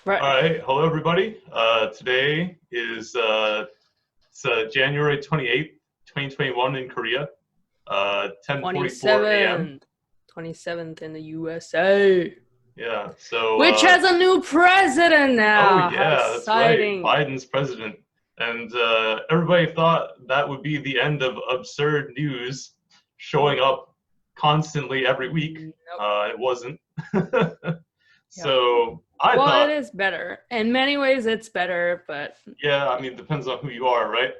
Right. All right, hello everybody. Today is January 28th, 2021 in Korea. 10:44 a.m. 27th in the USA. Yeah. So. Which has a new president Oh now. How yeah, that's right. exciting. Biden's president, and everybody thought that would be the end of absurd news showing up constantly every week. Nope. It wasn't. Yep. So I Well, thought. it is better. In many ways, it's better, but Yeah, I mean, it depends on who you are, right?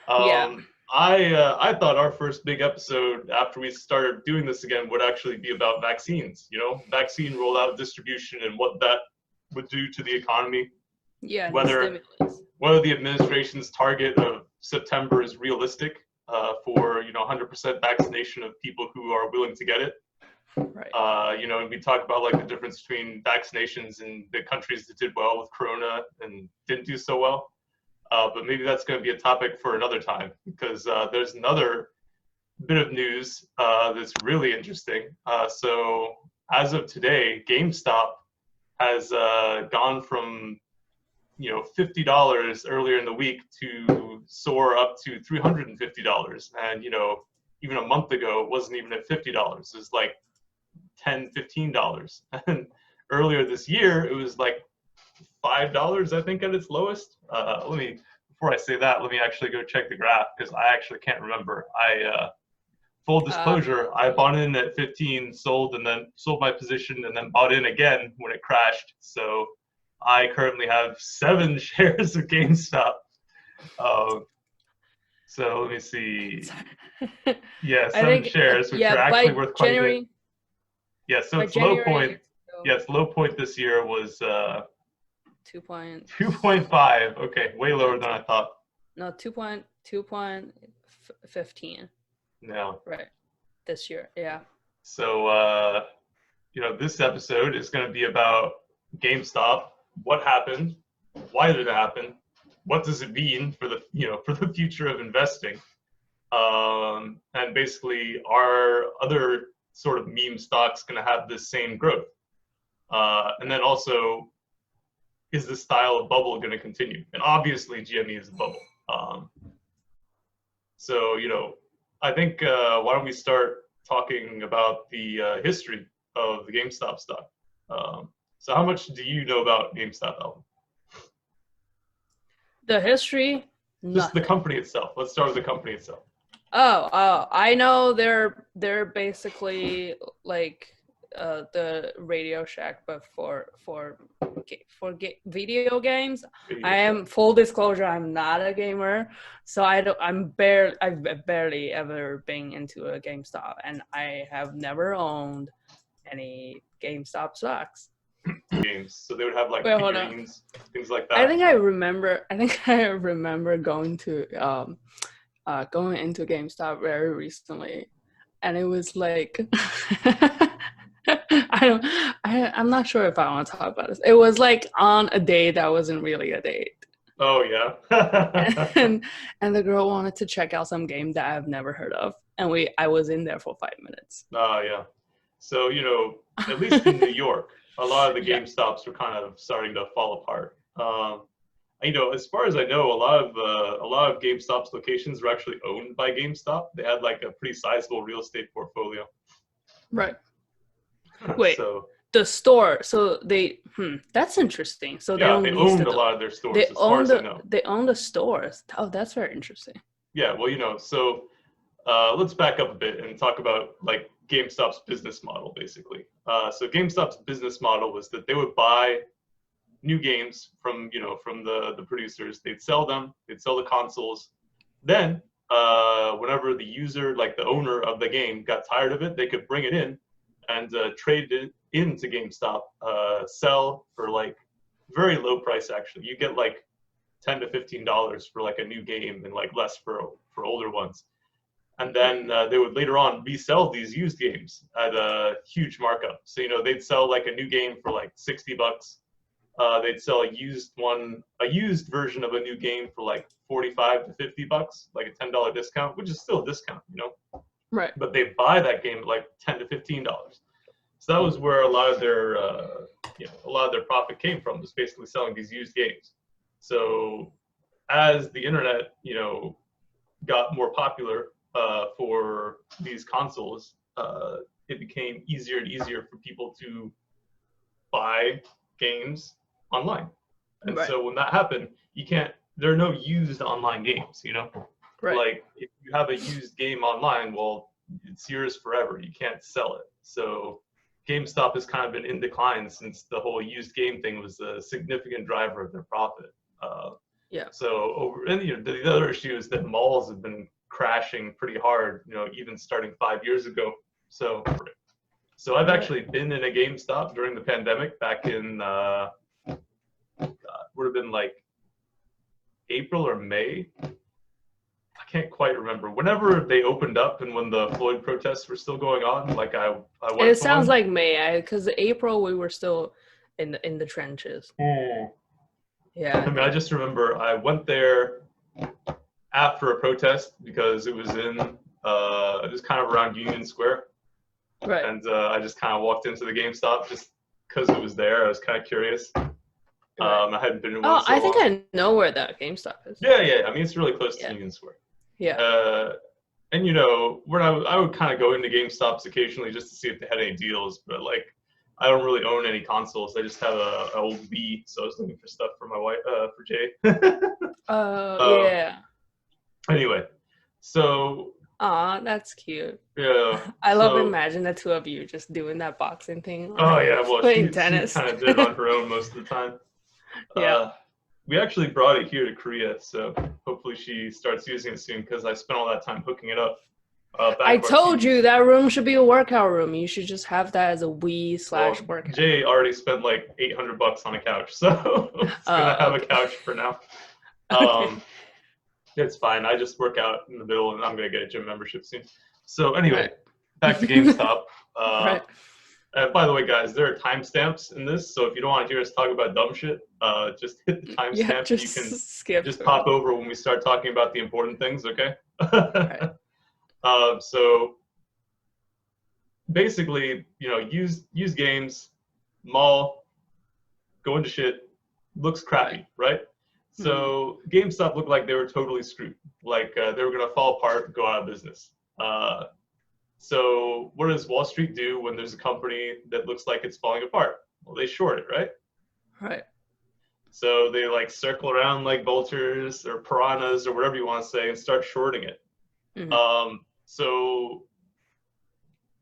yeah. I thought our first big episode after we started doing this again would actually be about vaccines. Vaccine rollout, distribution, and what that would do to the economy. Yeah, the Whether the administration's target of September is realistic for 100% vaccination of people who are willing to get it. Right. And we talk about like the difference between vaccinations in the countries that did well with Corona and didn't do so well. But maybe that's going to be a topic for another time because there's another bit of news that's really interesting. So as of today, GameStop has gone from $50 earlier in the week to soar up to $350. And even a month ago, it wasn't even at $50. It was like $10, $15. And earlier this year, it was like $5, I think, at its lowest. Before I say that, let me actually go check the graph because I actually can't remember. Full disclosure, I bought in at 15, sold my position, and then bought in again when it crashed. So I currently have 7 shares of GameStop. So let me see. Yeah, 7 shares, which are actually worth quite a bit. Yeah, so its low point. Yeah, its low point this year was 2.5. Okay, way lower than I thought. No, 2.15. No. Right. This year, yeah. So this episode is going to be about GameStop. What happened? Why did it happen? What does it mean for the future of investing? And basically, are other sort of meme stocks going to have this same growth? And then also, is the style of bubble going to continue? And obviously, GME is a bubble. So I think why don't we start talking about the history of the GameStop stock? So how much do you know about GameStop, Alvin? The history? Just the company itself. Let's start with the company itself. Oh, I know they're basically like the Radio Shack, but for video games. I am full disclosure. I'm not a gamer, so I've barely ever been into a GameStop, and I have never owned any GameStop stocks. Games, so they would have like figurines, things like that. I think I remember going to going into GameStop very recently, and it was like I'm not sure if I want to talk about this. It was like on a date that wasn't really a date. Oh yeah. and the girl wanted to check out some game that I've never heard of, and I was in there for 5 minutes. Oh yeah. So at least in New York, a lot of the GameStops were kind of starting to fall apart. As far as I know, a lot of GameStop's locations were actually owned by GameStop. They had like a pretty sizable real estate portfolio. Right. Wait. So the store. So they. That's interesting. So they owned a lot of their stores. As far as I know. They own the stores. Oh, that's very interesting. Yeah. Well, so let's back up a bit and talk about like GameStop's business model, basically. So GameStop's business model was that they would buy new games from the producers. They'd sell them. They'd sell the consoles. Then, whenever the user, like the owner of the game, got tired of it, they could bring it in and trade it into GameStop. Sell for like very low price. Actually, you get like $10 to $15 for like a new game, and like less for older ones. And then they would later on resell these used games at a huge markup. So they'd sell like a new game for like $60. They'd sell a used version of a new game for like $45 to $50, like a $10 discount, which is still a discount, Right. But they buy that game at like $10 to $15. So that was where a lot of their profit came from, was basically selling these used games. So as the internet, got more popular for these consoles, it became easier and easier for people to buy games online. And Right. so when that happened, there are no used online games, Right. Like if you have a used game online, well, it's yours forever. You can't sell it. So GameStop has kind of been in decline since the whole used game thing was a significant driver of their profit. Yeah. So the other issue is that malls have been crashing pretty hard, even starting 5 years ago. So I've actually been in a GameStop during the pandemic back in, would have been like April or May. I can't quite remember. Whenever they opened up and when the Floyd protests were still going on, like I went. It sounds like May, because April we were still in the trenches. Yeah. I mean, I just remember I went there after a protest because it was kind of around Union Square. Right. And I just kind of walked into the GameStop just because it was there. I was kind of curious. Right. I hadn't been in one. I think I know where that GameStop is. Yeah. I mean, it's really close to Union Square. Yeah. And when I would kind of go into GameStops occasionally just to see if they had any deals, but like I don't really own any consoles. I just have an old Wii, so I was looking for stuff for my wife, for Jay. Yeah. Anyway, so. Aw, that's cute. Yeah. I love imagine the two of you just doing that boxing thing. Oh yeah, well playing she tennis. kind of did it on her own most of the time. Yeah. We actually brought it here to Korea, so hopefully she starts using it soon because I spent all that time hooking it up. I told you that room should be a workout room. You should just have that as a Wii/workout. Jay already spent like $800 on a couch, so it's gonna have a couch for now. Okay. It's fine. I just work out in the middle, and I'm gonna get a gym membership soon. So anyway, back to GameStop. Right. By the way, guys, there are timestamps in this, so if you don't want to hear us talk about dumb shit, just hit the timestamp. Yeah, You can just pop over when we start talking about the important things, okay? Right. So basically, used games, mall, go into shit, looks crappy, right? So GameStop looked like they were totally screwed, like they were gonna fall apart, go out of business. So what does Wall Street do when there's a company that looks like it's falling apart? Well, they short it, right? Right. So they like circle around like vultures or piranhas or whatever you want to say and start shorting it. So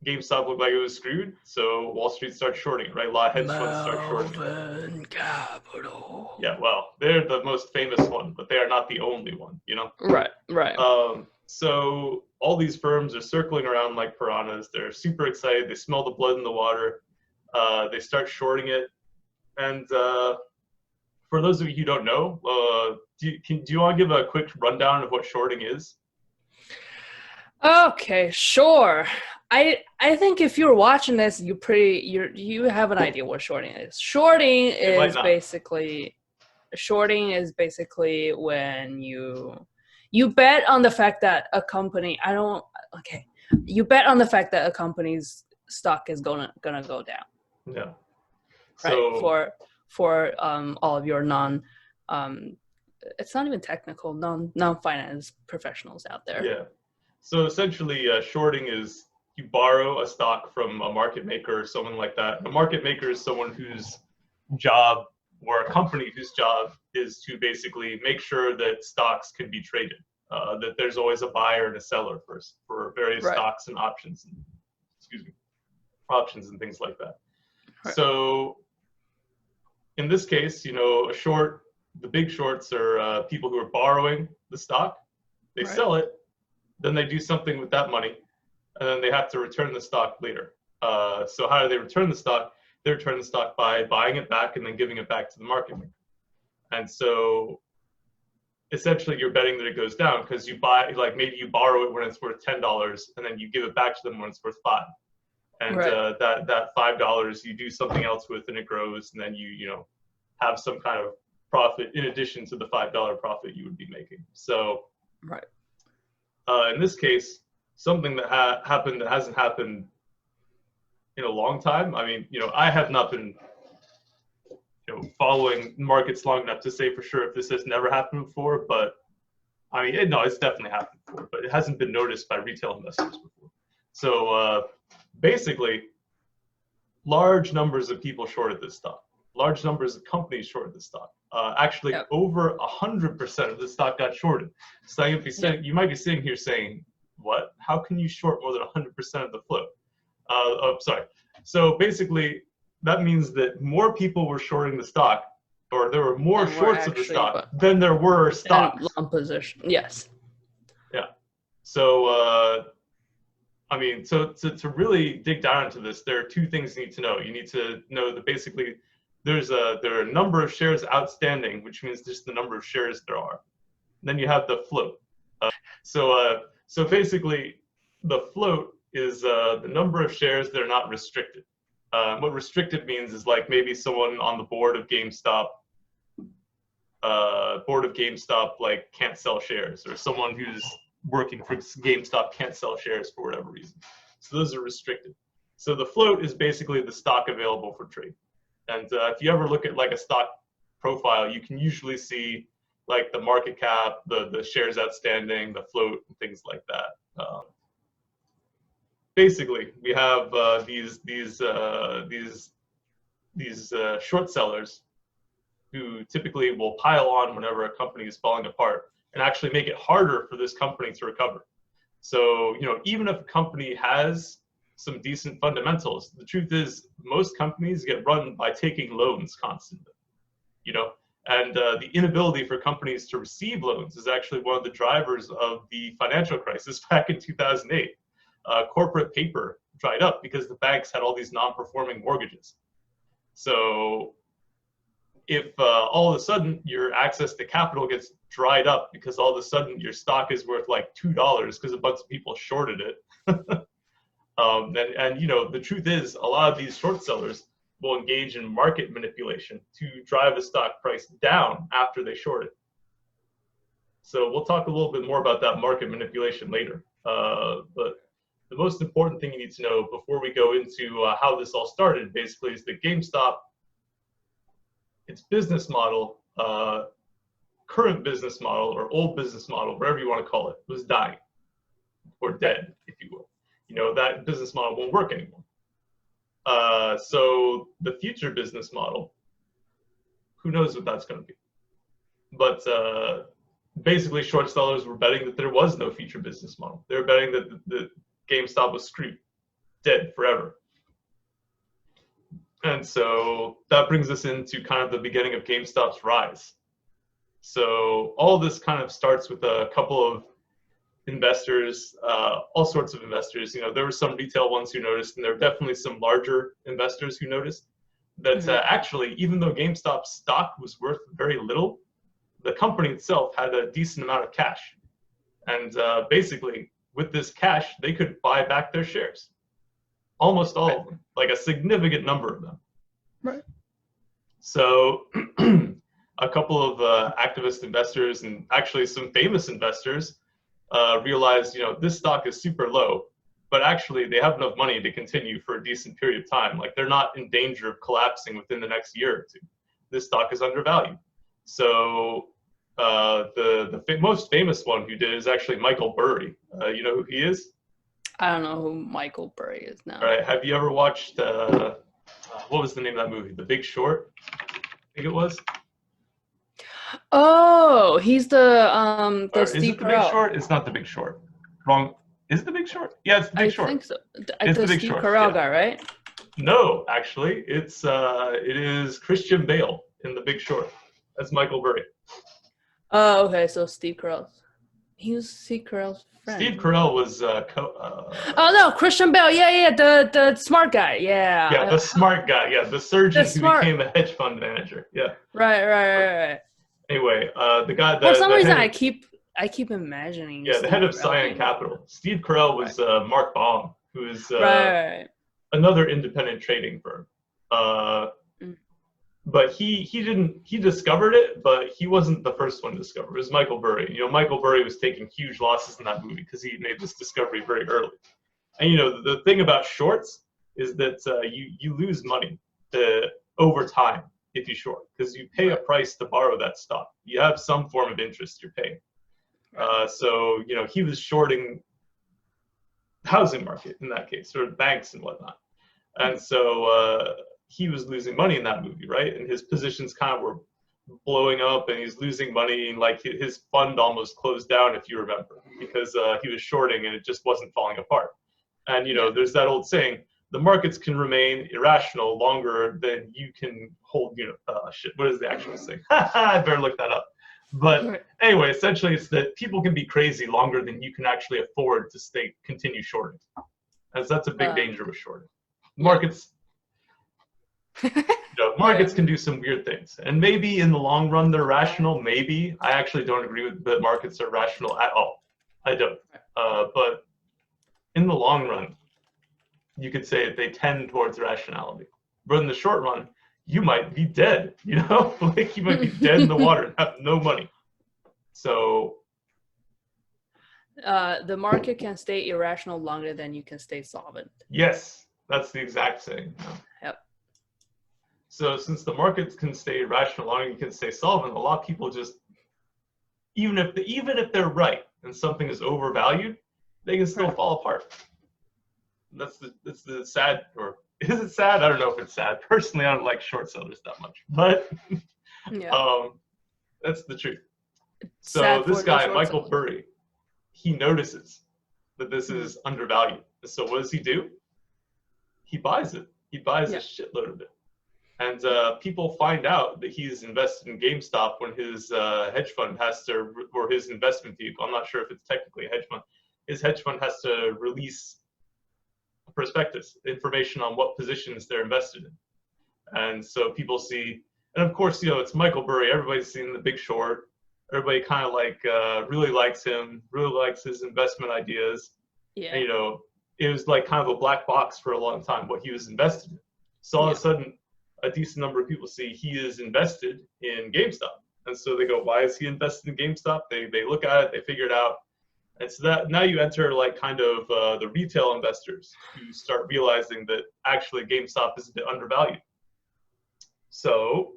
GameStop looked like it was screwed, so Wall Street starts shorting it, right? A lot of hedge funds start shorting it. Capital. Yeah, well, they're the most famous one, but they are not the only one, Right. So all these firms are circling around like piranhas. They're super excited. They smell the blood in the water. They start shorting it. And for those of you who don't know, do you want to give a quick rundown of what shorting is? Okay, sure. I think if you're watching this, you have an idea what shorting is. Shorting is basically when you bet on the fact that a company you bet on the fact that a company's stock is gonna go down. Yeah. Right. For all of your it's not even technical, non-finance professionals out there. Yeah. So essentially, shorting is you borrow a stock from a market maker or someone like that. A market maker is someone whose job, or a company whose job, is to basically make sure that stocks can be traded, that there's always a buyer and a seller for various stocks and options, options and things like that. Right. So in this case, the big shorts are people who are borrowing the stock, they sell it, then they do something with that money, and then they have to return the stock later. So how do they return the stock? They return the stock by buying it back and then giving it back to the market maker. And so essentially you're betting that it goes down because you buy, like maybe you borrow it when it's worth $10 and then you give it back to them when it's worth $5. And that $5 you do something else with and it grows, and then you have some kind of profit in addition to the $5 profit you would be making. So in this case, something that happened that hasn't happened in a long time. I mean, I have not been following markets long enough to say for sure if this has never happened before, but I mean, no, it's definitely happened before, but it hasn't been noticed by retail investors before. So basically, large numbers of people shorted this stock. Large numbers of companies shorted this stock. Actually, over 100% of the stock got shorted. So you might be sitting here saying, what? How can you short more than 100% of the float? Sorry. So basically, that means that more people were shorting the stock, or there were more shorts of the stock than there were stocks. Long position, yes. Yeah. So, I mean, so to really dig down into this, there are two things you need to know. You need to know that basically there are a number of shares outstanding, which means just the number of shares there are. And then you have the float. So basically, the float is the number of shares that are not restricted. What restricted means is like maybe someone on the board of GameStop like can't sell shares, or someone who's working for GameStop can't sell shares for whatever reason. So those are restricted. So the float is basically the stock available for trade. And if you ever look at like a stock profile, you can usually see like the market cap, the shares outstanding, the float, and things like that. Basically, we have these short sellers who typically will pile on whenever a company is falling apart and actually make it harder for this company to recover. So, even if a company has some decent fundamentals, the truth is most companies get run by taking loans constantly, and the inability for companies to receive loans is actually one of the drivers of the financial crisis back in 2008. Corporate paper dried up because the banks had all these non-performing mortgages. So if all of a sudden your access to capital gets dried up because all of a sudden your stock is worth like $2 because a bunch of people shorted it, and the truth is a lot of these short sellers will engage in market manipulation to drive the stock price down after they short it. So we'll talk a little bit more about that market manipulation later. But the most important thing you need to know before we go into how this all started, basically, is that GameStop, its business model, current business model or old business model, whatever you want to call it, was dying or dead, if you will. That business model won't work anymore. So the future business model, who knows what that's going to be. But basically, short sellers were betting that there was no future business model. They were betting that the GameStop was screwed, dead forever. And so that brings us into kind of the beginning of GameStop's rise. So all this kind of starts with a couple of investors, all sorts of investors. There were some retail ones who noticed, and there were definitely some larger investors who noticed that actually, even though GameStop's stock was worth very little, the company itself had a decent amount of cash. And basically, with this cash, they could buy back their shares. Almost all of them, like a significant number of them. Right. So a couple of activist investors and actually some famous investors realized, this stock is super low, but actually they have enough money to continue for a decent period of time. Like they're not in danger of collapsing within the next year or two. This stock is undervalued. So the most famous one who did is actually Michael Burry. You know who he is? I don't know who Michael Burry is now. All right. Have you ever watched, what was the name of that movie? The Big Short, I think it was. Oh, he's the Steve Is it The Big Short? It's not The Big Short. Wrong. Is it The Big Short? Yeah, it's The Big Short. I think so. It's the Big Steve Short, Carell yeah. guy, right? No, actually, it is Christian Bale in The Big Short. That's Michael Burry. Oh, okay. So Steve Carell. He was Steve Carell's friend. Steve Carell was oh no, Christian Bale. Yeah, the smart guy. Yeah. Yeah, the smart guy. Yeah, the surgeon who became a hedge fund manager. Yeah. Right. Anyway, the guy. For some reason, I keep imagining. Yeah, the head of Cyan Capital. Steve Carell was Mark Baum, who is another independent trading firm. But he discovered it, but he wasn't the first one to discover it. It was Michael Burry. Michael Burry was taking huge losses in that movie because he made this discovery very early. And the thing about shorts is that you lose money over time if you short, because you pay a price to borrow that stock. You have some form of interest you're paying. So, you know, he was shorting housing market in that case, or banks and whatnot. And so he was losing money in that movie, right? And his positions kind of were blowing up, and he's losing money, and like his fund almost closed down, if you remember, because he was shorting and it just wasn't falling apart. And, you know, there's that old saying, the markets can remain irrational longer than you can hold, you know, shit, what is the actual saying? I better look that up. But anyway, essentially it's that people can be crazy longer than you can actually afford to continue shorting. As that's a big danger with shorting. Markets, you know, markets can do some weird things. And maybe in the long run they're rational, maybe. I actually don't agree with that markets are rational at all. I don't. But in the long run, you could say they tend towards rationality. But in the short run, you might be dead, you know? Like you might be dead in the water and have no money. So the market can stay irrational longer than you can stay solvent. Yes, that's the exact saying. Yep. So since the markets can stay irrational longer than you can stay solvent, a lot of people just, even if they're right and something is overvalued, they can still fall apart. That's the sad, or is it sad? I don't know if it's sad. Personally, I don't like short sellers that much, but that's the truth. So this guy, Michael Burry, he notices that this is undervalued. So what does he do? He buys it. He buys a shitload of it. And people find out that he's invested in GameStop when his hedge fund has to, or his investment vehicle, I'm not sure if it's technically a hedge fund, his hedge fund has to release a prospectus, information on what positions they're invested in. And so people see, and of course, you know, it's Michael Burry. Everybody's seen The Big Short. Everybody kind of like really likes him, really likes his investment ideas. Yeah. And, you know, it was like kind of a black box for a long time what he was invested in. So all of a sudden, a decent number of people see he is invested in GameStop. And so they go, why is he invested in GameStop? They look at it, they figure it out. And so that now you enter like kind of the retail investors who start realizing that actually GameStop is a bit undervalued. So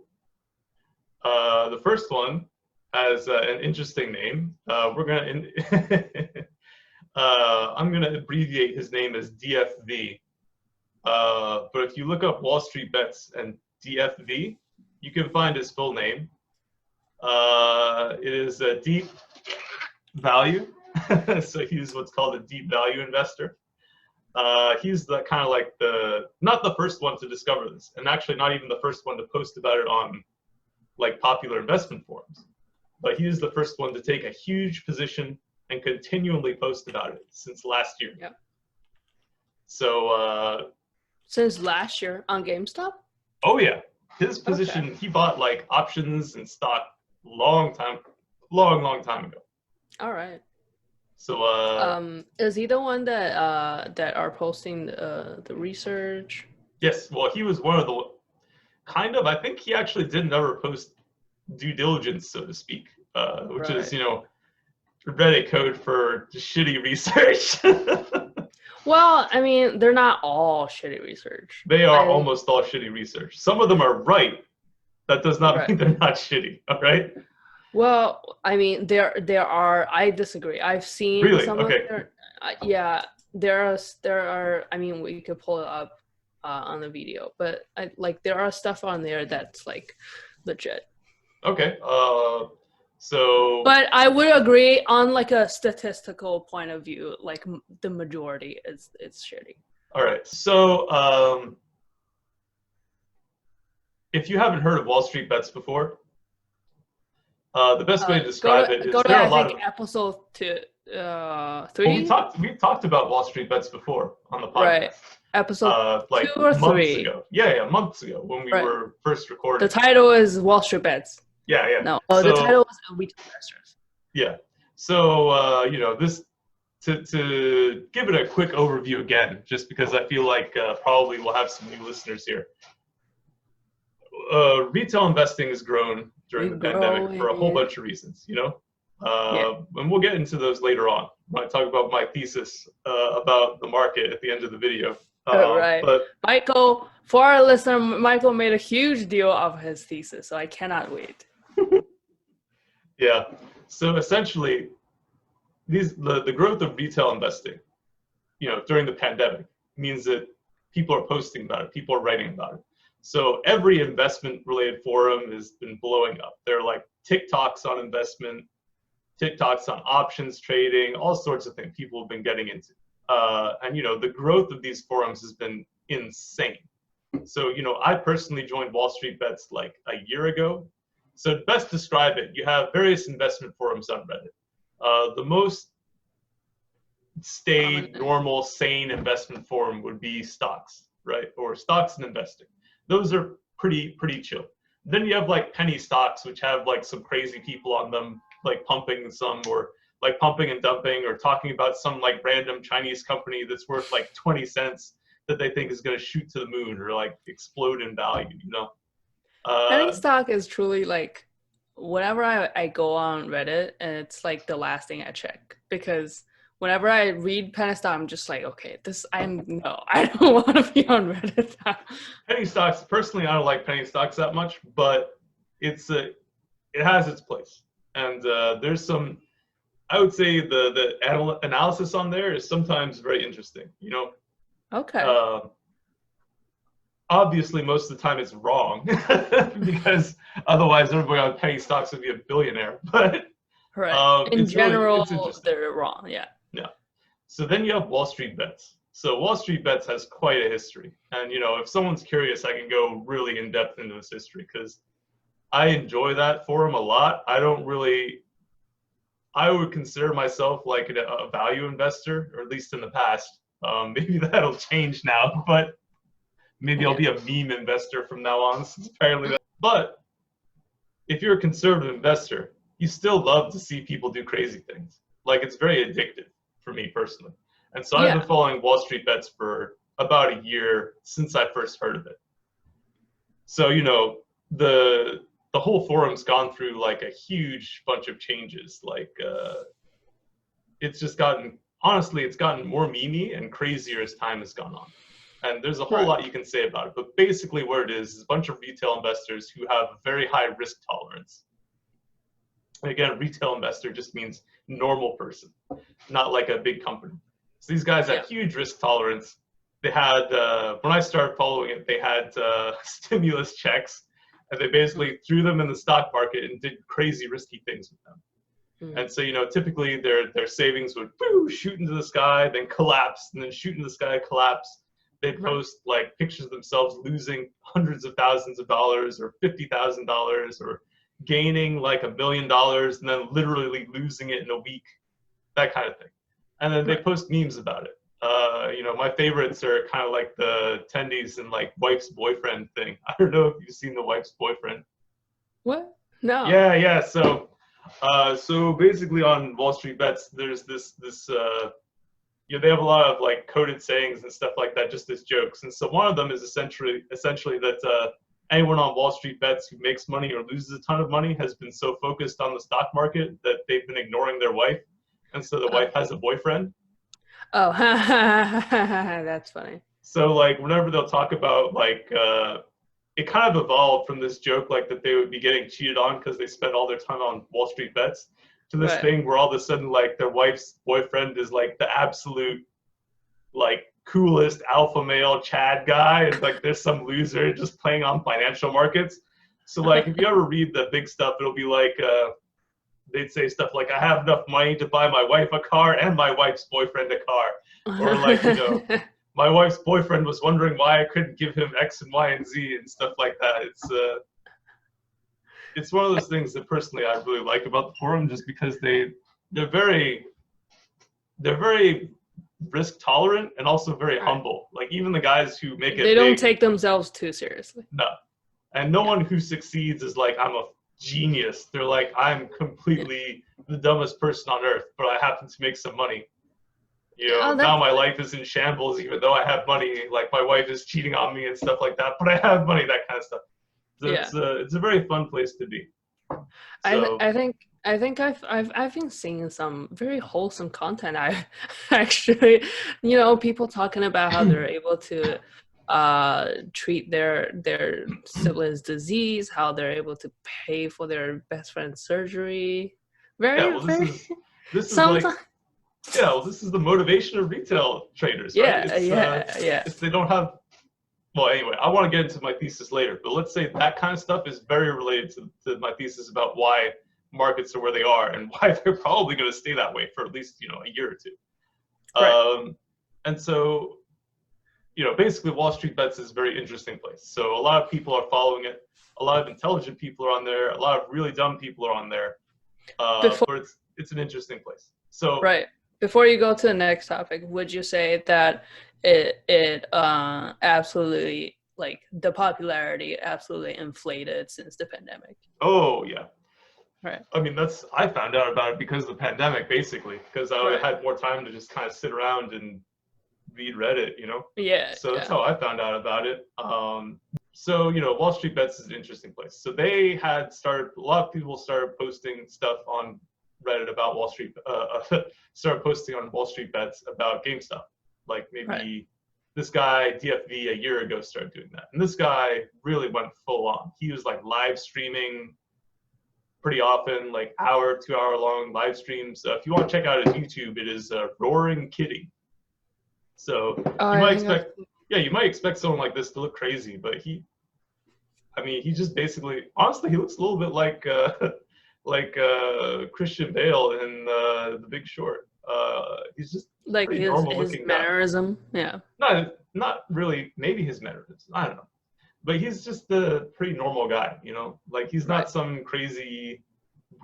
the first one has an interesting name. I'm gonna abbreviate his name as DFV. But if you look up Wall Street Bets and DFV, you can find his full name. It is a deep value. So he's what's called a deep value investor. He's the kind of like not the first one to discover this, and actually not even the first one to post about it on like popular investment forums. But he was the first one to take a huge position and continually post about it since last year. Yep. So since last year on GameStop? Oh yeah. His position, he bought like options and stock long time ago. All right. So is he the one that are posting the research? Yes, well he was one of the I think he actually didn't ever post due diligence, so to speak, which is, you know, Reddit code for shitty research. Well, I mean, they're not all shitty research. They are almost all shitty research. Some of them are right. That does not mean they're not shitty, all right? Well, I mean, there are. I disagree. I've seen some of their. There are. I mean, we could pull it up on the video, but there are stuff on there that's like legit. Okay. So. But I would agree on like a statistical point of view, like the majority is shitty. All right. So if you haven't heard of Wall Street Bets before, the best way to describe it is there are a lot of episode 3. Well, we've talked about Wall Street Bets before on the podcast. Right. Episode like 2 or 3 months ago. Yeah, months ago when we were first recording. The title is Wall Street Bets. Yeah. No, the title was Retail Investors. Yeah. So you know, this to give it a quick overview again, just because I feel like probably we'll have some new listeners here. Retail investing has grown during the pandemic for a whole bunch of reasons, you know, and we'll get into those later on when I talk about my thesis about the market at the end of the video. Right. But Michael, for our listener, Michael made a huge deal of his thesis, so I cannot wait. yeah, so essentially, the growth of retail investing, during the pandemic means that people are posting about it, people are writing about it. So every investment-related forum has been blowing up. There are like TikToks on investment, TikToks on options trading, all sorts of things people have been getting into. And the growth of these forums has been insane. So I personally joined Wallstreet Bets like a year ago. So to best describe it, you have various investment forums on Reddit. The most staid, normal, sane investment forum would be stocks, right? Or stocks and investing. Those are pretty chill. Then you have like penny stocks, which have like some crazy people on them, like pumping and dumping, or talking about some like random Chinese company that's worth like 20 cents that they think is going to shoot to the moon or like explode in value, Penny stock is truly like, whenever I go on Reddit, and it's like the last thing I check, because whenever I read penny stock, I'm just like, okay, I don't want to be on Reddit now. Penny stocks, personally, I don't like penny stocks that much, but it has its place. And there's some, I would say the analysis on there is sometimes very interesting, Okay. Obviously, most of the time it's wrong because otherwise everybody on penny stocks would be a billionaire. But right. In general, it's they're wrong. Yeah. Yeah. So then you have Wallstreet Bets. So Wallstreet Bets has quite a history. And, if someone's curious, I can go really in depth into this history because I enjoy that forum a lot. I would consider myself like a value investor, or at least in the past. Maybe that'll change now, but maybe I'll be a meme investor from now on, since apparently that. But if you're a conservative investor, you still love to see people do crazy things. Like, it's very addictive for me personally. And so I've been following Wallstreet Bets for about a year since I first heard of it. So, the whole forum's gone through like a huge bunch of changes. Like, it's gotten more memey and crazier as time has gone on. And there's a whole lot you can say about it. But basically what it is a bunch of retail investors who have a very high risk tolerance. And again, retail investor just means normal person, not like a big company. So these guys have huge risk tolerance. They had, when I started following it, they had stimulus checks, and they basically threw them in the stock market and did crazy risky things with them. And so, typically their savings would shoot into the sky, then collapse, and then shoot into the sky, collapse. They'd post like pictures of themselves losing hundreds of thousands of dollars or $50,000 or gaining like $1 million and then literally losing it in a week, that kind of thing. And then they post memes about it. My favorites are kind of like the attendees and like wife's boyfriend thing. I don't know if you've seen the wife's boyfriend. What? No. Yeah. So basically on Wallstreet Bets, there's this they have a lot of like coded sayings and stuff like that, just as jokes. And so one of them is essentially that anyone on Wallstreet Bets who makes money or loses a ton of money has been so focused on the stock market that they've been ignoring their wife. And so the wife has a boyfriend. Oh, that's funny. So like whenever they'll talk about like, it kind of evolved from this joke like that they would be getting cheated on because they spend all their time on Wallstreet Bets to this thing where all of a sudden like their wife's boyfriend is like the absolute like coolest alpha male Chad guy, and like there's some loser just playing on financial markets. So like if you ever read the big stuff, it'll be like they'd say stuff like, I have enough money to buy my wife a car and my wife's boyfriend a car. Or like, my wife's boyfriend was wondering why I couldn't give him X and Y and Z and stuff like that. It's one of those things that personally I really like about the forum, just because they're very risk tolerant and also very humble. Like even the guys who make it they don't take themselves too seriously. No. And no one who succeeds is like, I'm a genius. They're like, I'm completely the dumbest person on earth, but I happen to make some money. Now my life is in shambles, even though I have money. Like my wife is cheating on me and stuff like that, but I have money, that kind of stuff. So it's a very fun place to be. So I think I've been seeing some very wholesome content. I actually, people talking about how they're able to treat their sibling's disease, how they're able to pay for their best friend's surgery. yeah, Very, well, very this is like sometimes. yeah, well, this is the motivation of retail traders, right? Yeah. It's they don't have. Well, anyway, I want to get into my thesis later, but let's say that kind of stuff is very related to my thesis about why markets are where they are and why they're probably going to stay that way for at least a year or two. Right. And so, basically, Wall Street Bets is a very interesting place. So a lot of people are following it. A lot of intelligent people are on there. A lot of really dumb people are on there. Before But it's an interesting place. So Right. Before you go to the next topic, would you say that it absolutely, like, the popularity absolutely inflated since the pandemic? oh yeah. Right. I mean, I found out about it because of the pandemic, basically, because I Right. had more time to just kind of sit around and read Reddit, Yeah. So that's how I found out about it. So, Wall Street Bets is an interesting place. So they had started, a lot of people started posting stuff on Reddit about Wall Street, started posting on Wall Street Bets about GameStop. Like maybe this guy, DFV, a year ago started doing that. And this guy really went full on. He was like live streaming pretty often, like 2 hour long live streams. If you want to check out his YouTube, it is Roaring Kitty. So you might expect someone like this to look crazy, but he just basically, honestly, he looks a little bit like Christian Bale in The Big Short. He's just Like pretty his normal looking mannerism. Yeah. Not really. Maybe his mannerisms. I don't know. But he's just a pretty normal guy, Like he's not some crazy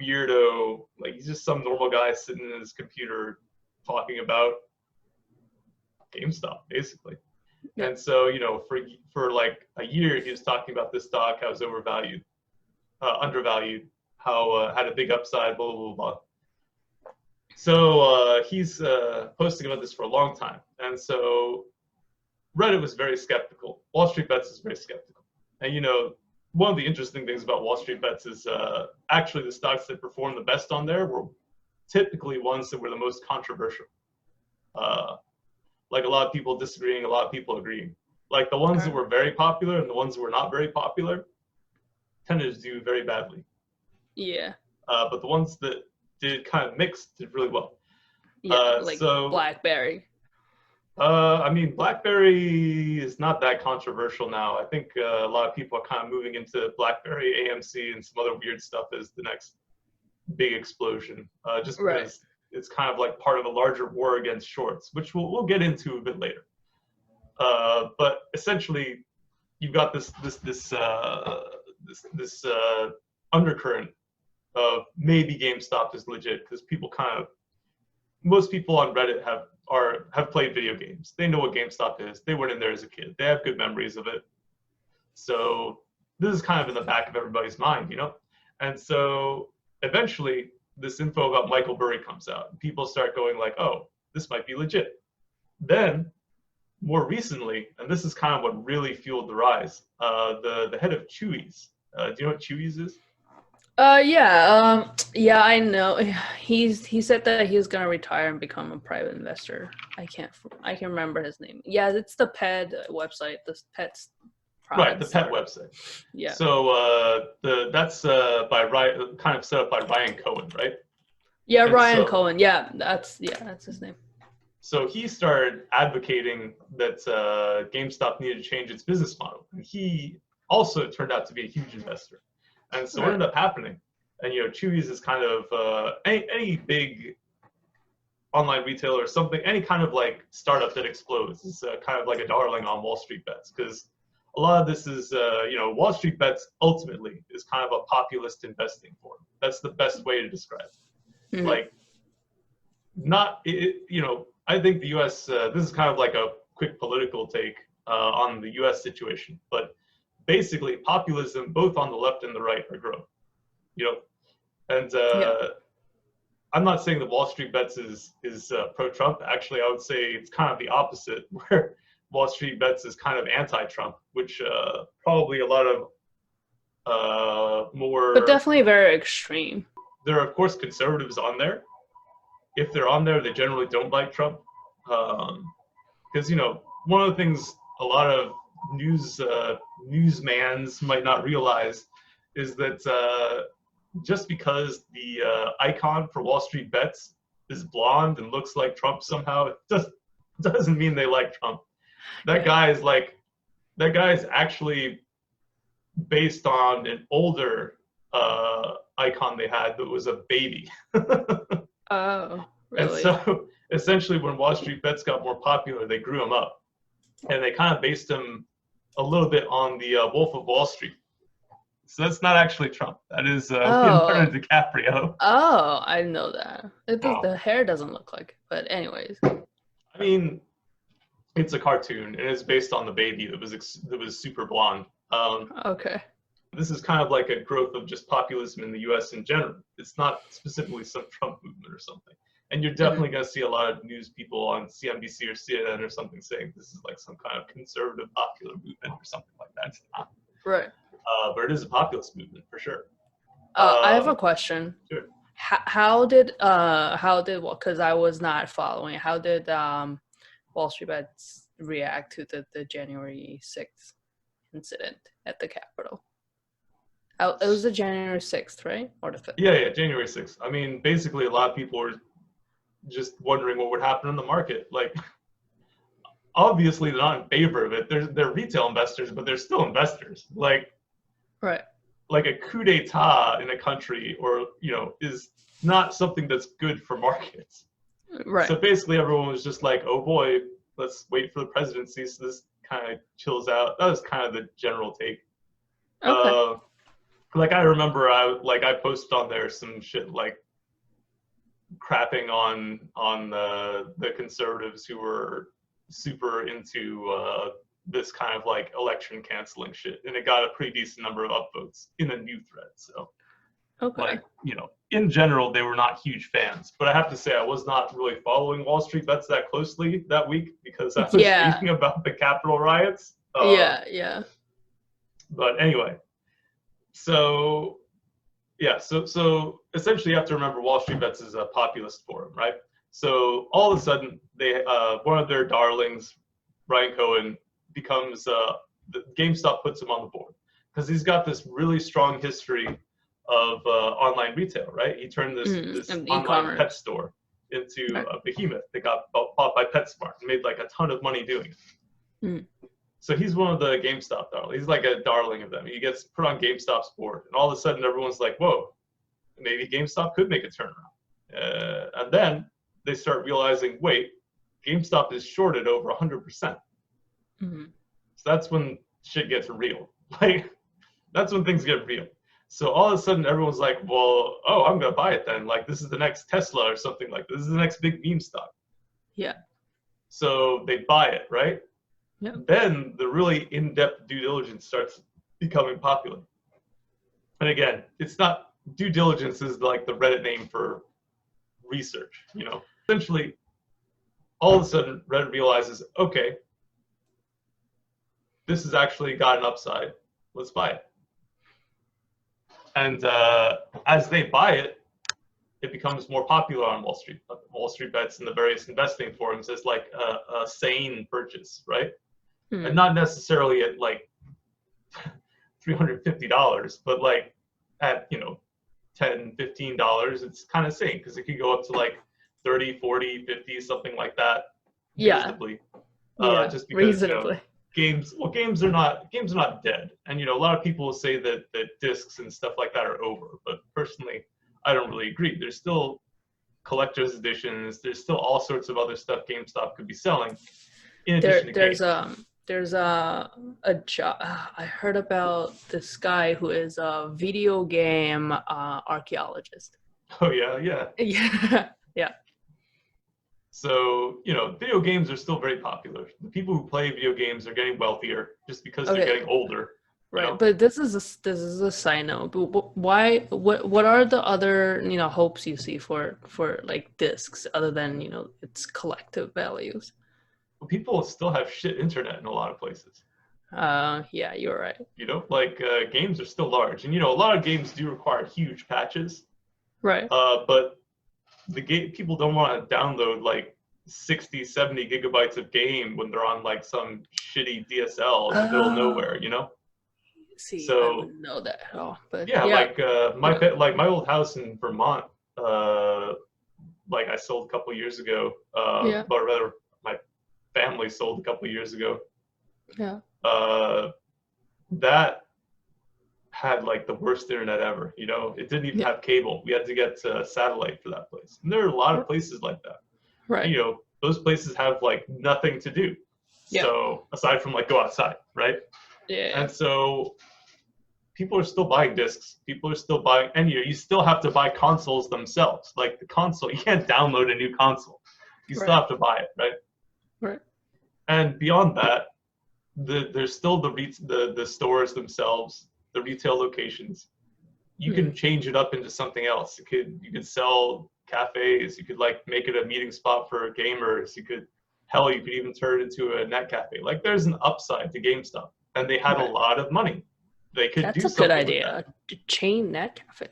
weirdo. Like he's just some normal guy sitting in his computer talking about GameStop, basically. Yeah. And so, for like a year, he was talking about this stock, how it was overvalued, undervalued, how had a big upside, blah, blah, blah. So he's posting about this for a long time. And so Reddit was very skeptical. Wall Street Bets is very skeptical. And, one of the interesting things about Wall Street Bets is actually the stocks that performed the best on there were typically ones that were the most controversial. Like a lot of people disagreeing, a lot of people agreeing. Like the ones that were very popular and the ones that were not very popular tended to do very badly. Yeah. But the ones that did kind of mixed did really well. Yeah, like BlackBerry. I mean, BlackBerry is not that controversial now. I think a lot of people are kind of moving into BlackBerry, AMC, and some other weird stuff as the next big explosion. Just because it's kind of like part of a larger war against shorts, which we'll get into a bit later. But essentially, you've got this undercurrent of maybe GameStop is legit because most people on Reddit have played video games. They know what GameStop is. They went in there as a kid. They have good memories of it. So this is kind of in the back of everybody's mind, And so eventually, this info about Michael Burry comes out. And people start going like, oh, this might be legit. Then, more recently, and this is kind of what really fueled the rise, the head of Chewy's. Do you know what Chewy's is? Yeah, I know. He said that he was gonna retire and become a private investor. I can't remember his name. Yeah, it's the pet website, the pets. Right, the pet website. Yeah. So that's by Ryan, kind of set up by Ryan Cohen, right? Yeah, and Ryan Cohen. Yeah, that's his name. So he started advocating that GameStop needed to change its business model, and he also turned out to be a huge investor. And so what ended up happening, and Chewy's is kind of any big online retailer or something, any kind of like startup that explodes is kind of like a darling on Wall Street Bets because a lot of this is Wall Street Bets ultimately is kind of a populist investing form. That's the best way to describe it. Mm-hmm. Like, I think the U.S. This is kind of like a quick political take on the U.S. situation, but basically populism both on the left and the right are growing, and I'm not saying that Wall Street Bets is pro-Trump. Actually, I would say it's kind of the opposite, where Wall Street Bets is kind of anti-Trump, which probably a lot of more. But definitely very extreme. There are, of course, conservatives on there. If they're on there, they generally don't like Trump. Because, one of the things a lot of newsmans might not realize is that just because the icon for Wall Street Bets is blonde and looks like Trump somehow, it just doesn't mean they like Trump. That guy is actually based on an older icon they had that was a baby. Oh, really? And so essentially when Wall Street Bets got more popular, they grew him up. And they kind of based him a little bit on the Wolf of Wall Street. So that's not actually Trump. That is Leonardo DiCaprio. Oh, I know that. The hair doesn't look like it. But anyways. I mean, it's a cartoon, and it's based on the baby that was super blonde. Okay. This is kind of like a growth of just populism in the U.S. in general. It's not specifically some Trump movement or something. And you're definitely going to see a lot of news people on CNBC or CNN or something saying this is like some kind of conservative popular movement or something like that. It's not. Right. But it is a populist movement for sure. I have a question. Sure. How did because I was not following, how did Wall Street Bets react to the January 6th incident at the Capitol? It was the January 6th, right? Or the 5th? Yeah, January 6th. I mean, basically, a lot of people were just wondering what would happen in the market. Like, obviously, they're not in favor of it. They're retail investors, but they're still investors. Like, right. Like a coup d'etat in a country, or is not something that's good for markets. Right. So basically, everyone was just like, "Oh boy, let's wait for the presidency." So this kind of chills out. That was kind of the general take. Okay. Like I remember, I posted on there some shit like crapping on the conservatives who were super into this kind of like election canceling shit, and it got a pretty decent number of upvotes in a new thread. So, okay. Like, in general, they were not huge fans. But I have to say, I was not really following Wall Street Bets that closely that week because I was reading about the Capitol riots. Yeah. But anyway. So essentially you have to remember Wall Street Bets is a populist forum, right? So all of a sudden they one of their darlings, Ryan Cohen, becomes the GameStop puts him on the board because he's got this really strong history of online retail, right? He turned this online pet store into a behemoth that got bought by PetSmart and made like a ton of money doing it. So he's one of the GameStop darlings. He's like a darling of them. He gets put on GameStop's board, and all of a sudden everyone's like, whoa, maybe GameStop could make a turnaround. And then they start realizing, wait, GameStop is shorted over 100%. So that's when shit gets real. Like, that's when things get real. So all of a sudden everyone's like, well, I'm going to buy it then. Like, this is the next Tesla or something like this. This is the next big meme stock. Yeah. So they buy it, right? Yep. Then the really in-depth due diligence starts becoming popular. And again, it's not, due diligence is like the Reddit name for research, Essentially, all of a sudden, Reddit realizes, okay, this has actually got an upside. Let's buy it. And as they buy it, it becomes more popular on Wall Street. Wall Street Bets and the various investing forums as like a sane purchase, right? And not necessarily at like $350, but like at, $10, $15, it's kind of sane because it could go up to like 30, 40, 50, something like that. Reasonably. Just because reasonably. Games are not dead. And a lot of people say that discs and stuff like that are over, but personally I don't really agree. There's still collector's editions, there's still all sorts of other stuff GameStop could be selling in addition to games. There's a job. I heard about this guy who is a video game archaeologist. Oh yeah. Yeah. So video games are still very popular. The people who play video games are getting wealthier just because they're getting older. Right, but this is a side note. But why? What are the other hopes you see for like discs other than its collective values? Well, people still have shit internet in a lot of places. Yeah, you're right. You know, like games are still large, and you know, a lot of games do require huge patches. Right. But the game people don't want to download like 60, 70 gigabytes of game when they're on like some shitty DSL in the middle of nowhere, you know? See, I So wouldn't know that at all, but yeah, yeah. like like my old house in Vermont, like I sold a couple years ago, Yeah. or rather my family sold a couple years ago. Yeah. That had like the worst internet ever, you know? It didn't even Yeah. have cable. We had to get satellite for that place. And there are a lot of places like that. Right. You know, those places have like nothing to do. Yeah. So aside from like go outside, right? Yeah. And so people are still buying discs. People are still buying, and you still have to buy consoles themselves. Like the console, you can't download a new console. You still have to buy it, right? Right. And beyond that, there's still the stores themselves, the retail locations. You can change it up into something else. You could sell cafes. You could like make it a meeting spot for gamers. You could even turn it into a net cafe. Like there's an upside to GameStop, and they had a lot of money. They could That's do a something good with idea. that. Chain net cafe.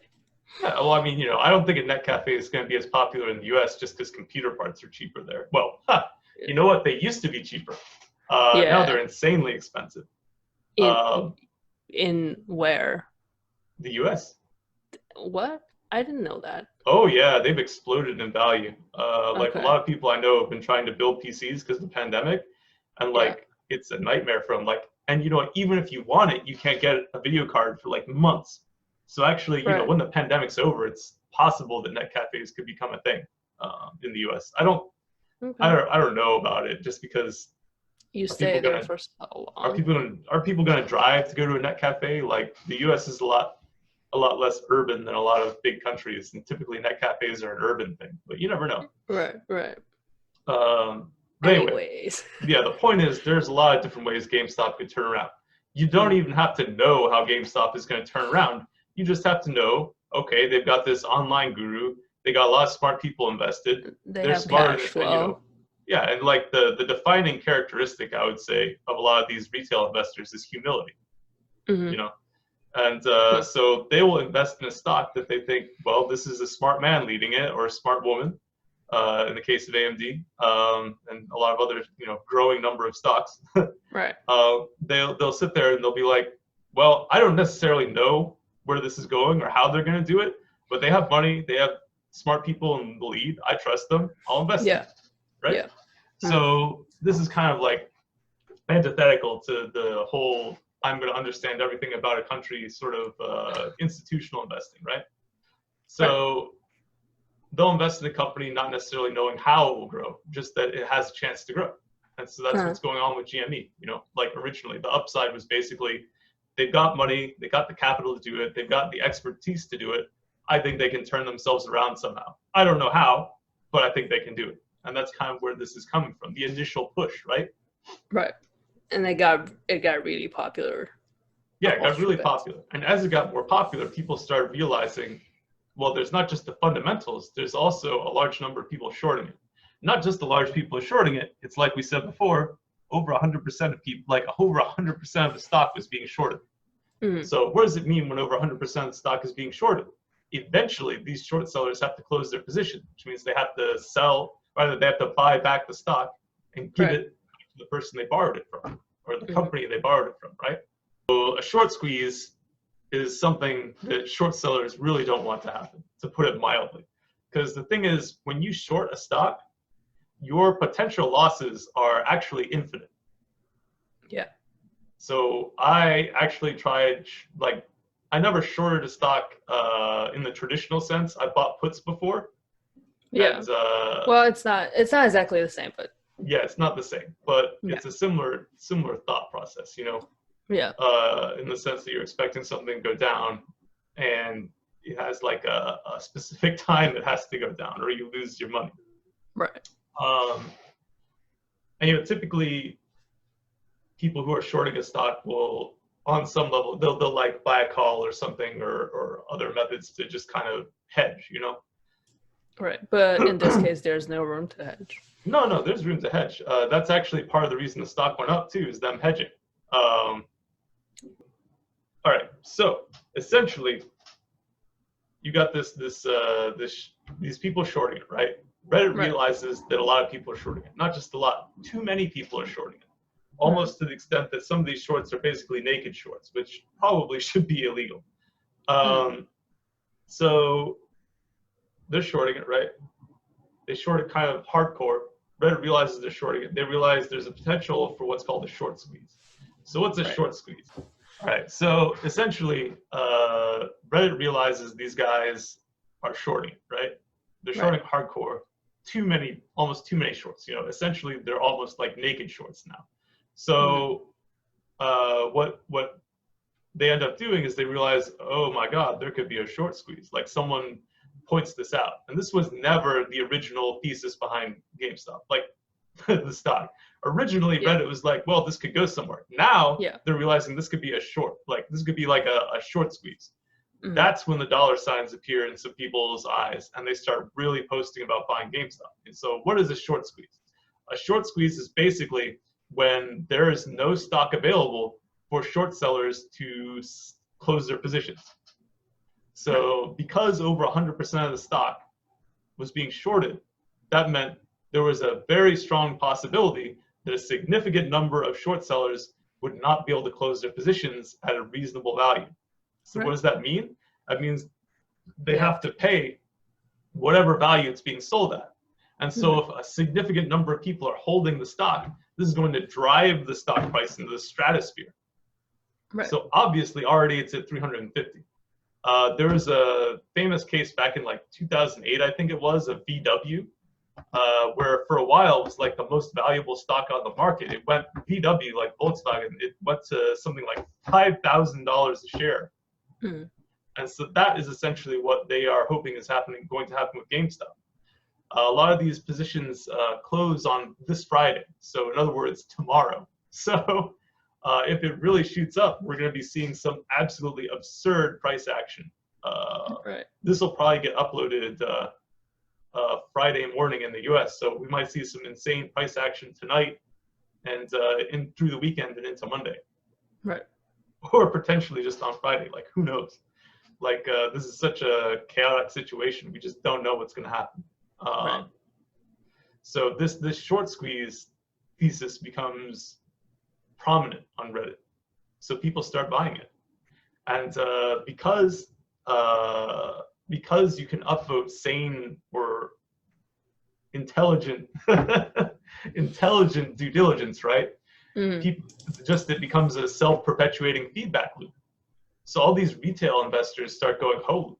Yeah, well, I mean, you know, I don't think a net cafe is going to be as popular in the U.S. just because computer parts are cheaper there. Well, you know what? They used to be cheaper. Now they're insanely expensive. In where? The U.S. What? I didn't know that. Oh yeah, they've exploded in value. Like a Okay. lot of people I know have been trying to build PCs because of the pandemic, and like it's a nightmare for them. Like, and you know, even if you want it, you can't get a video card for like months. So actually, you know, when the pandemic's over, it's possible that net cafes could become a thing in the U.S. I don't know about it just because you stay there for so long. Are people gonna drive to go to a net cafe? Like the U.S. is a lot less urban than a lot of big countries, and typically net cafes are an urban thing, but you never know. Right. But Anyways. Yeah, the point is there's a lot of different ways GameStop could turn around. You don't even have to know how GameStop is going to turn around. You just have to know, okay, they've got this online guru. They got a lot of smart people invested. They're smarter than, you know. Yeah, and like the defining characteristic, I would say, of a lot of these retail investors is humility. You know, and so they will invest in a stock that they think, well, this is a smart man leading it, or a smart woman. In the case of AMD, and a lot of other, you know, growing number of stocks. Right. They'll sit there and they'll be like, well, I don't necessarily know where this is going or how they're going to do it, but they have money, they have smart people in the lead. I trust them. I'll invest. In it, right. Yeah. So this is kind of like antithetical to the whole I'm going to understand everything about a country sort of institutional investing, right? So they'll invest in a company not necessarily knowing how it will grow, just that it has a chance to grow. And so that's what's going on with GME. You know, like originally the upside was basically they've got money, they got the capital to do it, they've got the expertise to do it. I think they can turn themselves around somehow. I don't know how, but I think they can do it. And that's kind of where this is coming from, the initial push, right? Right. And it got really popular. Yeah, it got really popular. And as it got more popular, people started realizing, well, there's not just the fundamentals, there's also a large number of people shorting it. Not just the large people are shorting it, it's like we said before, over 100% of people, like over 100% of the stock was being shorted. So what does it mean when over 100% of the stock is being shorted? Eventually, these short sellers have to close their position, which means they have to sell, rather they have to buy back the stock and give it to the person they borrowed it from, or the company they borrowed it from, right? So a short squeeze is something that short sellers really don't want to happen, to put it mildly. Because the thing is, when you short a stock, your potential losses are actually infinite. Yeah. So I actually tried, like, I never shorted a stock in the traditional sense. I bought puts before. Yeah. And, well, it's not exactly the same, but. Yeah, it's not the same, but it's a similar thought process, you know? Yeah. In the sense that you're expecting something to go down, and it has like a specific time it has to go down, or you lose your money. Right. And you know, typically, people who are shorting a stock will, on some level, they'll like buy a call or something, or other methods to just kind of hedge, you know. Right, but in this case, there's no room to hedge. No, there's room to hedge. That's actually part of the reason the stock went up too, is them hedging. All right, so essentially, you got these people shorting it, right? Reddit realizes that a lot of people are shorting it. Not just a lot, too many people are shorting it. Almost to the extent that some of these shorts are basically naked shorts, which probably should be illegal. So they're shorting it, right? They short it kind of hardcore. Reddit realizes they're shorting it. They realize there's a potential for what's called a short squeeze. So what's a short squeeze? All right, so essentially, Reddit realizes these guys are shorting, right? They're shorting hardcore, almost too many shorts. You know, essentially, they're almost like naked shorts now. So what they end up doing is they realize, oh my God, there could be a short squeeze. Like someone points this out, and this was never the original thesis behind GameStop. Like the stock. Originally, Reddit was like, well, this could go somewhere. Now they're realizing this could be a short, like this could be like a short squeeze. That's when the dollar signs appear in some people's eyes, and they start really posting about buying GameStop. And so what is a short squeeze? A short squeeze is basically when there is no stock available for short sellers to close their positions. So because over 100% of the stock was being shorted, that meant there was a very strong possibility that a significant number of short sellers would not be able to close their positions at a reasonable value. So what does that mean? That means they have to pay whatever value it's being sold at. And so if a significant number of people are holding the stock, this is going to drive the stock price into the stratosphere. So obviously already it's at 350. There was a famous case back in like 2008, I think it was, of VW, where for a while it was like the most valuable stock on the market. It went, VW, like Volkswagen, it went to something like $5,000 a share. And so that is essentially what they are hoping is going to happen with GameStop. A lot of these positions close on this Friday. So in other words, tomorrow. So if it really shoots up, we're going to be seeing some absolutely absurd price action. This will probably get uploaded Friday morning in the US. So we might see some insane price action tonight and through the weekend and into Monday. Or potentially just on Friday. Like, who knows? Like, this is such a chaotic situation. We just don't know what's going to happen. So this short squeeze thesis becomes prominent on Reddit. So people start buying it. And because you can upvote sane or intelligent intelligent due diligence, right? People, it becomes a self-perpetuating feedback loop. So all these retail investors start going, oh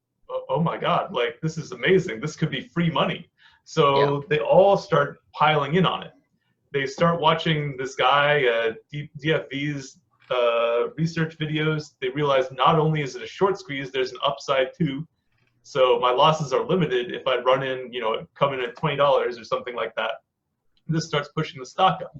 my God, like this is amazing. This could be free money. So they all start piling in on it. They start watching this guy, DFV's research videos. They realize not only is it a short squeeze, there's an upside too. So my losses are limited if I run in, come in at $20 or something like that. This starts pushing the stock up.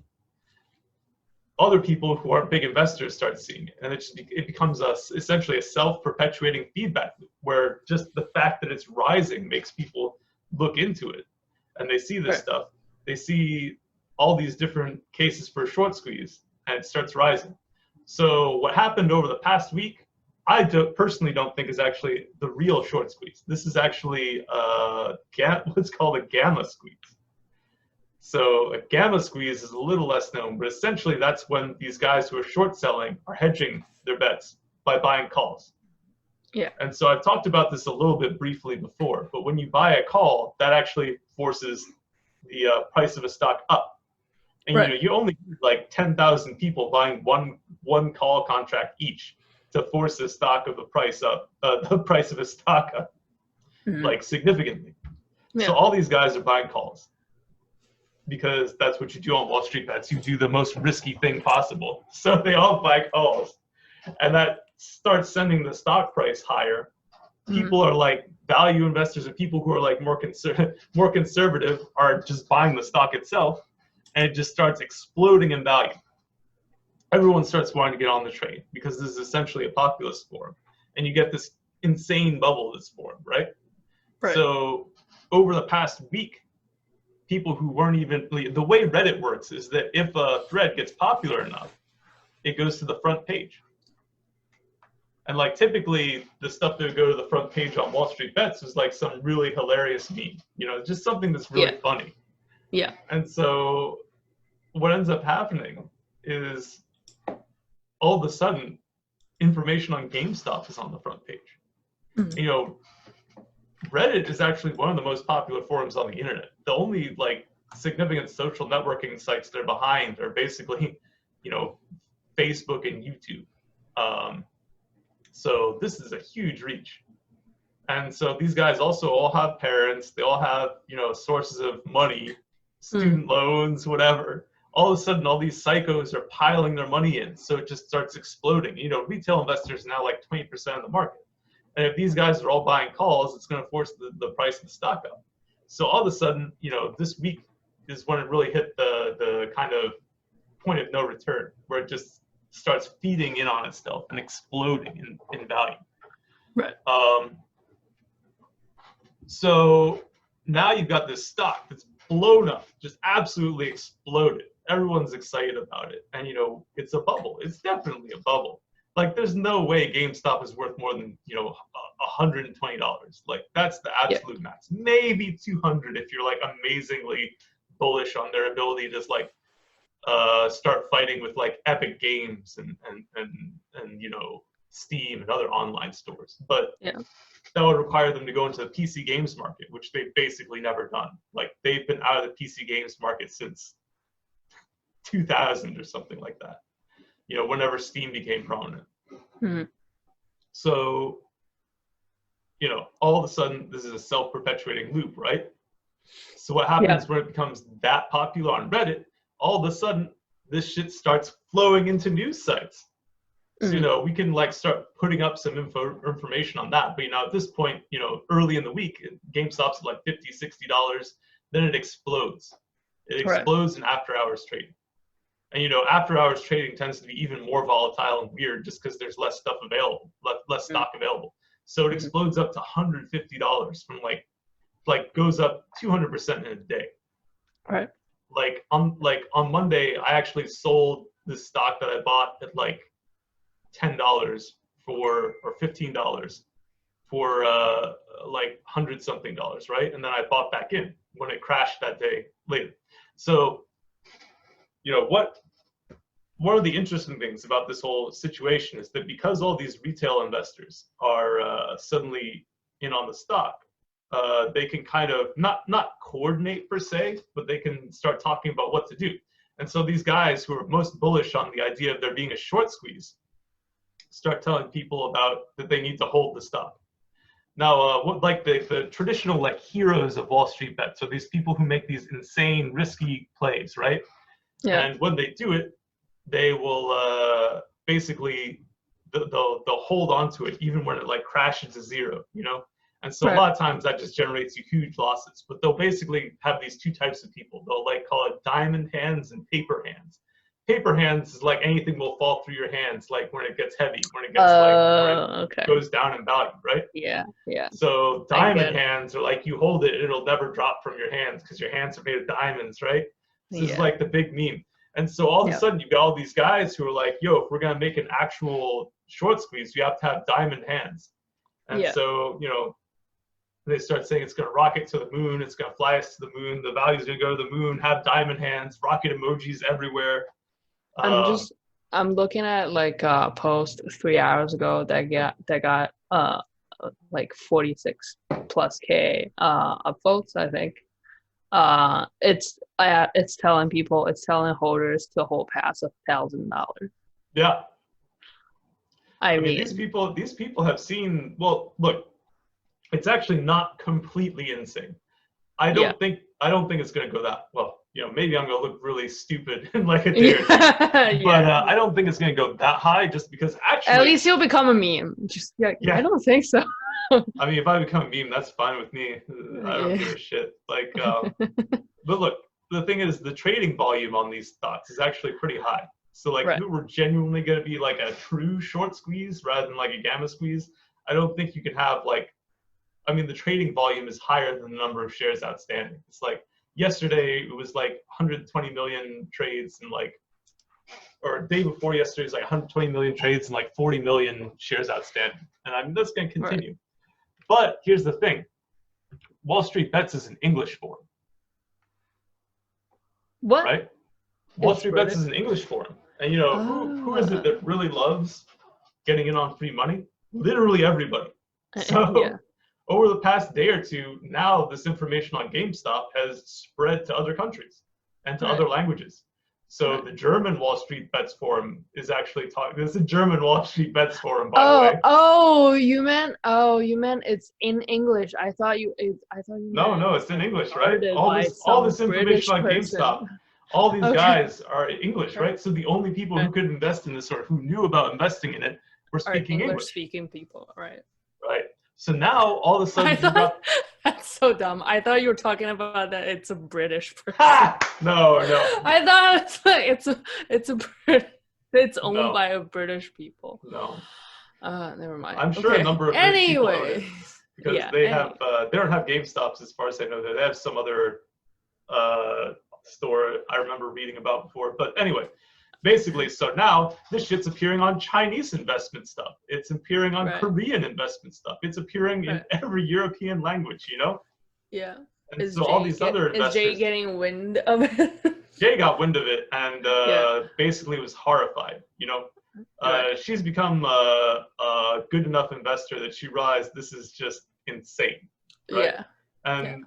Other people who aren't big investors start seeing it, and it becomes essentially a self-perpetuating feedback loop, where just the fact that it's rising makes people look into it, and they see this stuff. They see all these different cases for short squeeze, and it starts rising. So what happened over the past week, I personally don't think is actually the real short squeeze. This is actually what's called a gamma squeeze. So a gamma squeeze is a little less known, but essentially that's when these guys who are short selling are hedging their bets by buying calls. And so I've talked about this a little bit briefly before, but when you buy a call, that actually forces the price of a stock up. And you only need like 10,000 people buying one call contract each to force the stock of the price up, the price of a stock up, like significantly. So all these guys are buying calls, because that's what you do on Wall Street bets. You do the most risky thing possible. So they all buy calls, and that starts sending the stock price higher. People are like value investors, and people who are like more conservative are just buying the stock itself, and it just starts exploding in value. Everyone starts wanting to get on the trade because this is essentially a populist forum, and you get this insane bubble that's formed, right? So over the past week, people who weren't even, the way Reddit works is that if a thread gets popular enough, it goes to the front page. And like typically the stuff that would go to the front page on Wall Street Bets was like some really hilarious meme, you know, just something that's really funny. Yeah. And so what ends up happening is all of a sudden information on GameStop is on the front page. Mm-hmm. You know, Reddit is actually one of the most popular forums on the internet. The only like significant social networking sites they're behind are basically, you know, Facebook and YouTube. So this is a huge reach. And so these guys also all have parents, they all have, you know, sources of money, student loans, whatever. All of a sudden, all these psychos are piling their money in. So it just starts exploding. You know, retail investors now like 20% of the market. And if these guys are all buying calls, it's going to force the price of the stock up. So all of a sudden, you know, this week is when it really hit the kind of point of no return, where it just starts feeding in on itself and exploding in value. Right. So now you've got this stock that's blown up, just absolutely exploded. Everyone's excited about it. And, you know, it's a bubble. It's definitely a bubble. Like, there's no way GameStop is worth more than, you know, $120. Like, that's the absolute max. Maybe 200 if you're, like, amazingly bullish on their ability to just, like, start fighting with, like, Epic Games and you know, Steam and other online stores. But that would require them to go into the PC games market, which they've basically never done. Like, they've been out of the PC games market since 2000 or something like that. You know, whenever Steam became prominent. Mm-hmm. So, you know, all of a sudden, this is a self-perpetuating loop, right? So what happens when it becomes that popular on Reddit, all of a sudden, this shit starts flowing into news sites. So, you know, we can like start putting up some information on that. But, you know, at this point, you know, early in the week, GameStop's at like $50, $60. Then it explodes. It explodes in after hours trading. And, you know, after hours trading tends to be even more volatile and weird just because there's less stuff available, less stock available. So it explodes up to $150 from like goes up 200% in a day. Right. Like on Monday, I actually sold this stock that I bought at like $10 or $15 for like $100-something, right? And then I bought back in when it crashed that day later. So, you know, one of the interesting things about this whole situation is that because all these retail investors are suddenly in on the stock, they can kind of not coordinate per se, but they can start talking about what to do. And so these guys who are most bullish on the idea of there being a short squeeze start telling people about that they need to hold the stock. Now, what like the traditional like heroes of Wall Street bets are these people who make these insane risky plays, right? Yeah. And when they do it, they will basically they'll hold on to it even when it like crashes to zero, you know. And so a lot of times that just generates you huge losses. But they'll basically have these two types of people. They'll like call it diamond hands and paper hands. Paper hands is like anything will fall through your hands, like when it gets heavy, when it gets when it goes down in value, right? Yeah, yeah. So diamond hands are like you hold it, it'll never drop from your hands because your hands are made of diamonds, right? This is like the big meme. And so all of a sudden you got all these guys who are like, yo, if we're gonna make an actual short squeeze, we have to have diamond hands. And so, you know, they start saying it's gonna rocket to the moon, it's gonna fly us to the moon, the value's gonna go to the moon, have diamond hands, rocket emojis everywhere. I'm looking at like a post 3 hours ago that got like 46 plus K upvotes, I think. It's telling holders to hold past $1,000. Yeah. I mean these people have seen, well, look, it's actually not completely insane. I don't think it's gonna go that well. You know, maybe I'm gonna look really stupid in like a day or two. But I don't think it's gonna go that high, just because actually. At least you'll become a meme. Just I don't think so. I mean, if I become a meme, that's fine with me. I don't give a shit. Like, but look, the thing is, the trading volume on these stocks is actually pretty high. So, like, if it were genuinely gonna be like a true short squeeze rather than like a gamma squeeze, I don't think you can have like. I mean, the trading volume is higher than the number of shares outstanding. It's like yesterday it was like 120 million trades and like or day before yesterday, it was like 120 million trades and like 40 million shares outstanding. And I mean, that's going to continue. Right. But here's the thing. Wall Street Bets is an English forum. What? Right? Wall Street Bets is an English forum. And you know, who is it that really loves getting in on free money? Literally everybody. So over the past day or two, now this information on GameStop has spread to other countries and to other languages. So the German Wall Street Bets forum is actually talking. This is a German Wall Street Bets forum, by the way. Oh, you meant it's in English. I thought you. No, it's in English, right? All this information on GameStop. All these guys are English, right? So the only people who could invest in this or who knew about investing in it were speaking English. Speaking people, right? Right. So now all of a sudden that's so dumb. I thought you were talking about that it's a British person. No. I thought it's owned by a British people. No. Never mind. I'm sure a number of people own it because they don't have GameStops as far as I know. They have some other store I remember reading about before. But anyway, basically, so now this shit's appearing on Chinese investment stuff. It's appearing on Korean investment stuff. It's appearing in every European language, you know? Yeah. And so all these other investors. Is Jay getting wind of it? Jay got wind of it and basically was horrified, you know? She's become a good enough investor that she realized this is just insane. Right? Yeah. And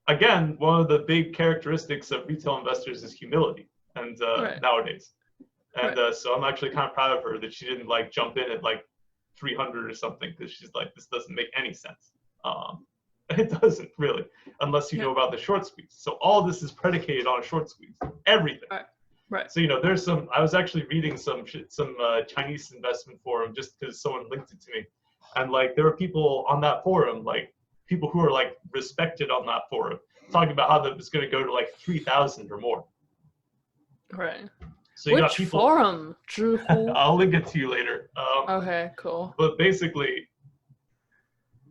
again, one of the big characteristics of retail investors is humility. And nowadays, and so I'm actually kind of proud of her that she didn't like jump in at like 300 or something because she's like, this doesn't make any sense. It doesn't really, unless you know about the short squeeze. So all this is predicated on a short squeeze, everything. Right. So you know, there's some. I was actually reading some Chinese investment forum just because someone linked it to me, and like there were people on that forum, like people who are like respected on that forum, talking about how that was going to go to like 3,000 or more. Right. So you Which got people, forum? I'll link it to you later. Okay, cool. But basically,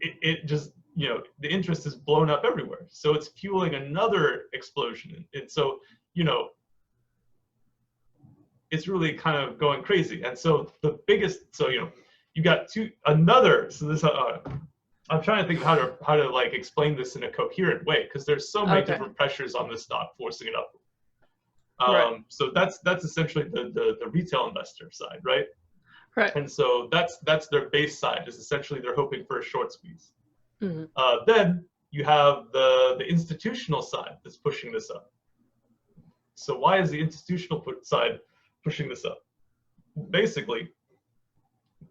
it just, you know, the interest is blown up everywhere. So it's fueling another explosion. And so, you know, it's really kind of going crazy. And so the biggest, so, you know, you got so this, I'm trying to think of how to like explain this in a coherent way, because there's so many different pressures on this stock forcing it up. So that's essentially the retail investor side, right? Right. And so that's their base side, is essentially they're hoping for a short squeeze. Mm-hmm. Then you have the institutional side that's pushing this up. So why is the institutional side pushing this up? Basically,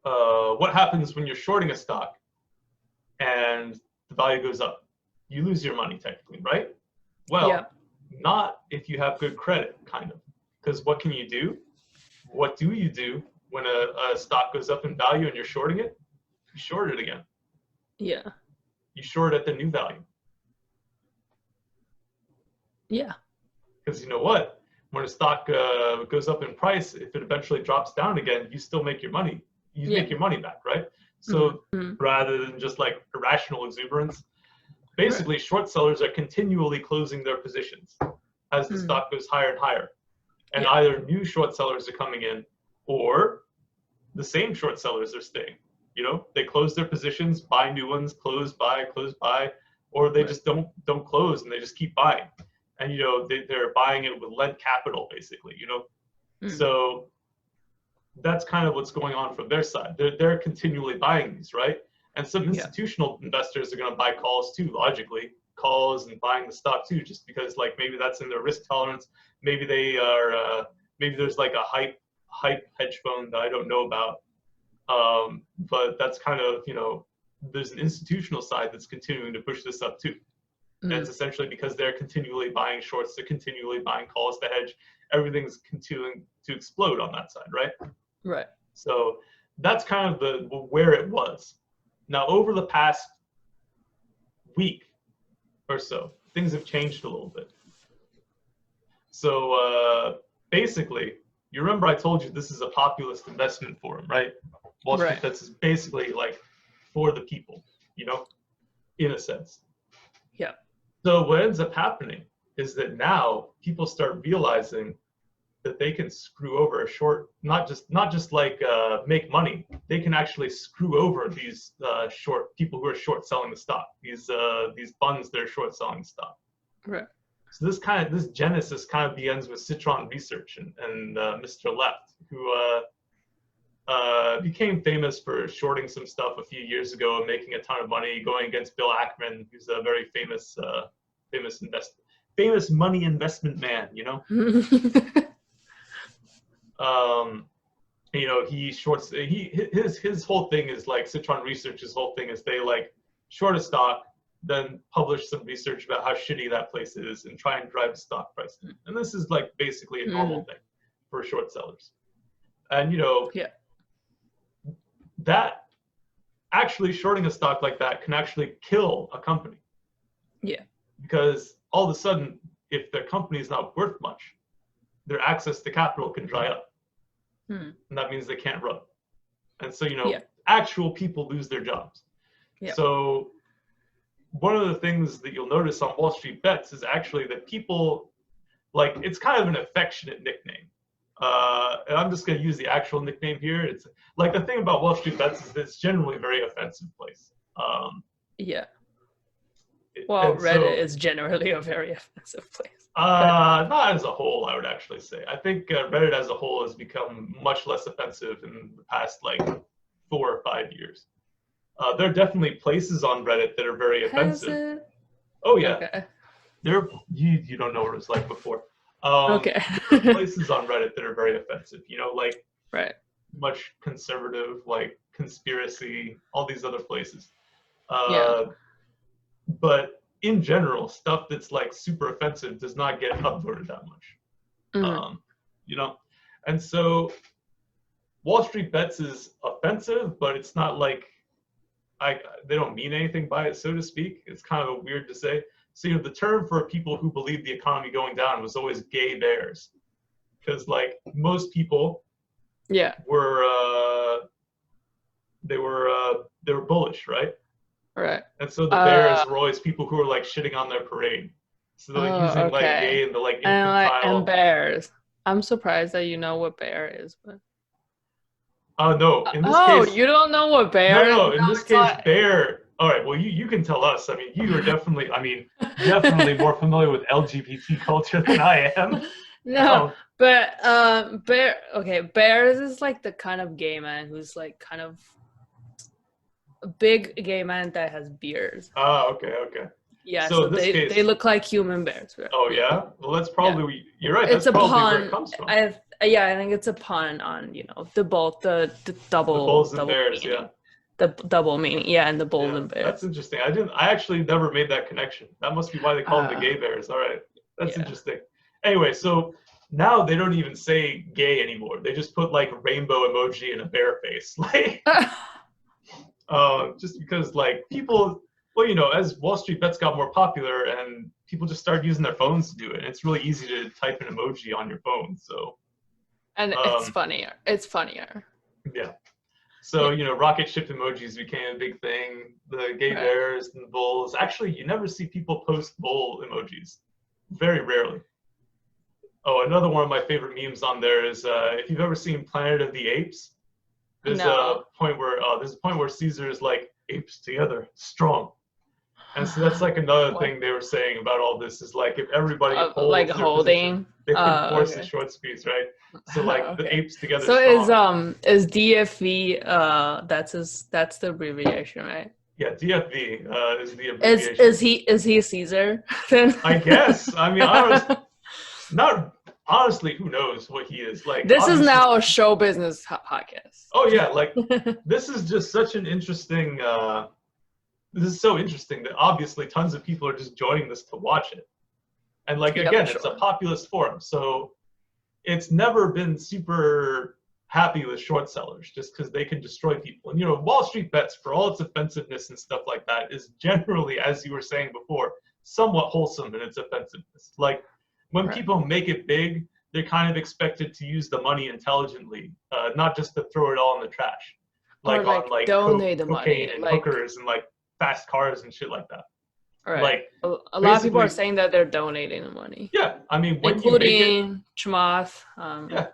what happens when you're shorting a stock and the value goes up? You lose your money technically, right? Well, not if you have good credit, kind of. Because what can you do? What do you do when a stock goes up in value and you're shorting it? You short it again. Yeah. You short at the new value. Yeah. Because you know what? When a stock goes up in price, if it eventually drops down again, you still make your money. You make your money back, right? So rather than just like irrational exuberance, basically short sellers are continually closing their positions as the stock goes higher and higher. And either new short sellers are coming in or the same short sellers are staying. You know, they close their positions, buy new ones, close, buy, or they just don't close and they just keep buying. And, you know, they're buying it with lead capital, basically, you know. So that's kind of what's going on from their side. They're continually buying these, right? And some institutional investors are going to buy calls too, logically. Calls and buying the stock too, just because like maybe that's in their risk tolerance. Maybe they are, maybe there's like a hype hedge fund that I don't know about. But that's kind of, you know, there's an institutional side that's continuing to push this up too. And it's essentially because they're continually buying shorts, they're continually buying calls to hedge. Everything's continuing to explode on that side, right? Right. So that's kind of where it was. Now, over the past week or so, things have changed a little bit. So basically, you remember I told you this is a populist investment forum, right? Wall Street Bets is basically like for the people, you know, in a sense. So what ends up happening is that now people start realizing that they can screw over a short, not just like make money. They can actually screw over these short people who are short selling the stock. These funds that are short selling the stock. Right. So this genesis kind of begins with Citron Research and Mr. Left, who became famous for shorting some stuff a few years ago and making a ton of money, going against Bill Ackman, who's a very famous money investment man, you know. You know, he shorts. His whole thing is like Citron Research's whole thing is they like short a stock, then publish some research about how shitty that place is and try and drive the stock price. And this is like basically a normal thing for short sellers. And you know, that actually shorting a stock like that can actually kill a company. Yeah. Because all of a sudden, if their company is not worth much, their access to capital can dry up. And that means they can't run. And so, you know, actual people lose their jobs. So one of the things that you'll notice on Wall Street Bets is actually that people, like, it's kind of an affectionate nickname. And I'm just going to use the actual nickname here. It's like the thing about Wall Street Bets is that it's generally a very offensive place. Well, Reddit is generally a very offensive place. Not as a whole, I would actually say. I think Reddit as a whole has become much less offensive in the past, like, 4 or 5 years. There are definitely places on Reddit that are very offensive. Oh, yeah. Okay. You don't know what it was like before. There are places on Reddit that are very offensive, you know, like much conservative, like conspiracy, all these other places. But in general, stuff that's like super offensive does not get upvoted that much. You know, and so Wall Street Bets is offensive, but it's not like they don't mean anything by it, so to speak. It's kind of weird to say. So, you know, the term for people who believe the economy going down was always gay bears, because like most people were they were bullish, right? Right. And so the bears were always people who were like shitting on their parade. So they're like using like gay and the like infantile. And bears. I'm surprised that you know what bear is, but. No, in this case. You don't know what bear is? No, in this case, bear. All right, well, you can tell us. I mean, you are definitely, definitely more familiar with LGBT culture than I am. But bears is like the kind of gay man who's like kind of a big gay man that has beards. Okay. Yeah, so they look like human bears. Right? Oh, yeah? Well, that's probably, you're right, that's probably where it comes from. I think it's a pun on, you know, the double. The bulls and bears, meaning. The double meaning, and the bulls and bears. That's interesting. I actually never made that connection. That must be why they call them the gay bears. All right, that's interesting. Anyway, so now they don't even say gay anymore. They just put like rainbow emoji and a bear face, like, just because like people. Well, you know, as Wall Street Bets got more popular and people just started using their phones to do it, and it's really easy to type an emoji on your phone. So, and it's funnier. It's funnier. Yeah. So, you know, rocket ship emojis became a big thing. The gay bears and the bulls. Actually, you never see people post bull emojis. Very rarely. Oh, another one of my favorite memes on there is if you've ever seen Planet of the Apes, there's a point where Caesar is like, apes together, strong. And so that's like another thing they were saying about all this is like if everybody holds like their holding position, they can force the short squeeze, right? So like the apes together. So strong. is DFV that's the abbreviation, right? Yeah, DFV is the abbreviation. Is he Caesar then? I guess. I mean, honestly, who knows what he is like. This is now a show business podcast. Oh yeah, like this is just such an interesting. This is so interesting that obviously tons of people are just joining this to watch it. And like, again, it's a populist forum. So it's never been super happy with short sellers just because they can destroy people. And, you know, Wall Street Bets, for all its offensiveness and stuff like that, is generally, as you were saying before, somewhat wholesome in its offensiveness. Like when people make it big, they're kind of expected to use the money intelligently, not just to throw it all in the trash. Like on like donate the cocaine money, and like, hookers and like fast cars and shit like that. Right. Like a lot of people are basically- saying that they're donating the money, yeah, I mean, when you make it, including Chamath. yeah.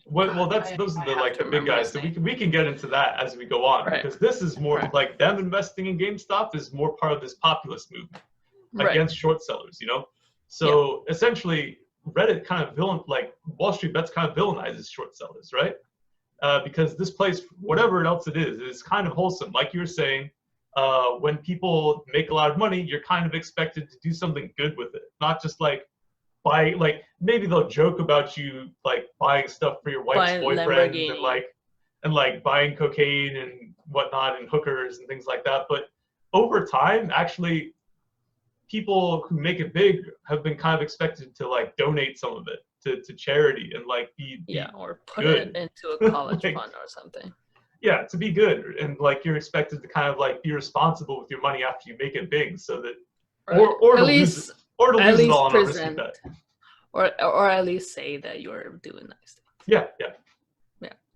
Well, those are the have like to the big remember guys. his So name. we can get into that as we go on, Right. because this is more Right. like them investing in GameStop is more part of this populist movement Right. against short sellers, you know? So essentially Reddit kind of Wall Street Bets kind of villainizes short sellers, right? Because this place, whatever else it is kind of wholesome. Like you were saying, when people make a lot of money, you're kind of expected to do something good with it, not just like buy, like maybe they'll joke about you like buying stuff for your wife's Buying boyfriend Lamborghini. and like buying cocaine and whatnot and hookers and things like that. But over time, actually, people who make it big have been kind of expected to like donate some of it to charity and like be or put good. it into a college Like, fund or something. yeah, to be good, and like you're expected to kind of like be responsible with your money after you make it big, so that Right. or At to least, lose it, or to at lose it least all on a risky present, bet. or at least say that you're doing nice things. Yeah. Yeah.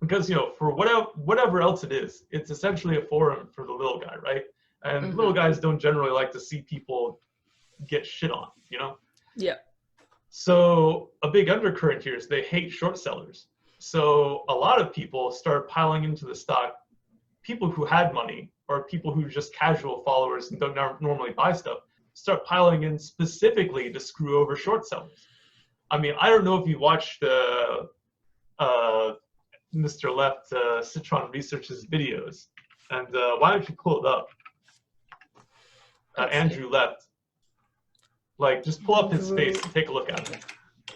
Because for whatever else it is, it's essentially a forum for the little guy, right? And little guys don't generally like to see people get shit on, Yeah. So a big undercurrent here is they hate short sellers. So a lot of people start piling into the stock. People who had money or people who are just casual followers and don't normally buy stuff start piling in specifically to screw over short sellers. I mean, I don't know if you watched Mr. Left Citron Research's videos, and why don't you pull it up? Andrew Left. Like, just pull up his face and take a look at it.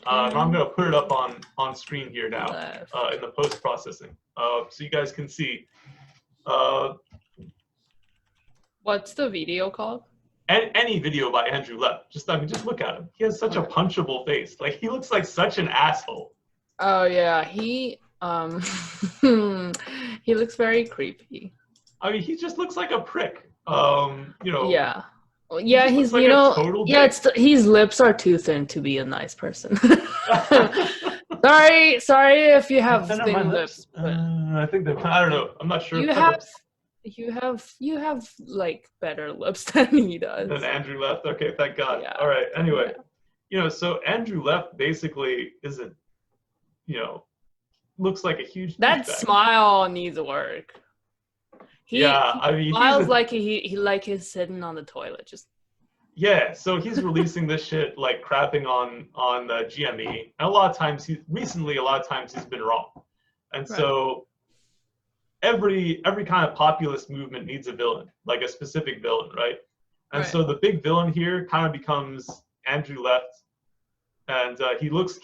And I'm going to put it up on screen here now in the post-processing, so you guys can see. What's the video called? Any video by Andrew Left. Just look at him. He has such a punchable face. Like, he looks like such an asshole. Oh yeah, he he looks very creepy. I mean, he just looks like a prick. Yeah. Yeah, he's like his lips are too thin to be a nice person. sorry if you have thin lips. But I think they're. I don't know. I'm not sure. You have like better lips than he does. Than Andrew Left. Okay, thank God. Yeah. All right. Anyway, so Andrew Left basically isn't, looks like a huge. That smile needs work. He smiles like he's sitting on the toilet, just. Yeah, so he's releasing this shit like crapping on the GME, and a lot of times he's been wrong, and so every kind of populist movement needs a villain, like a specific villain, right? And so the big villain here kind of becomes Andrew Left, and he looks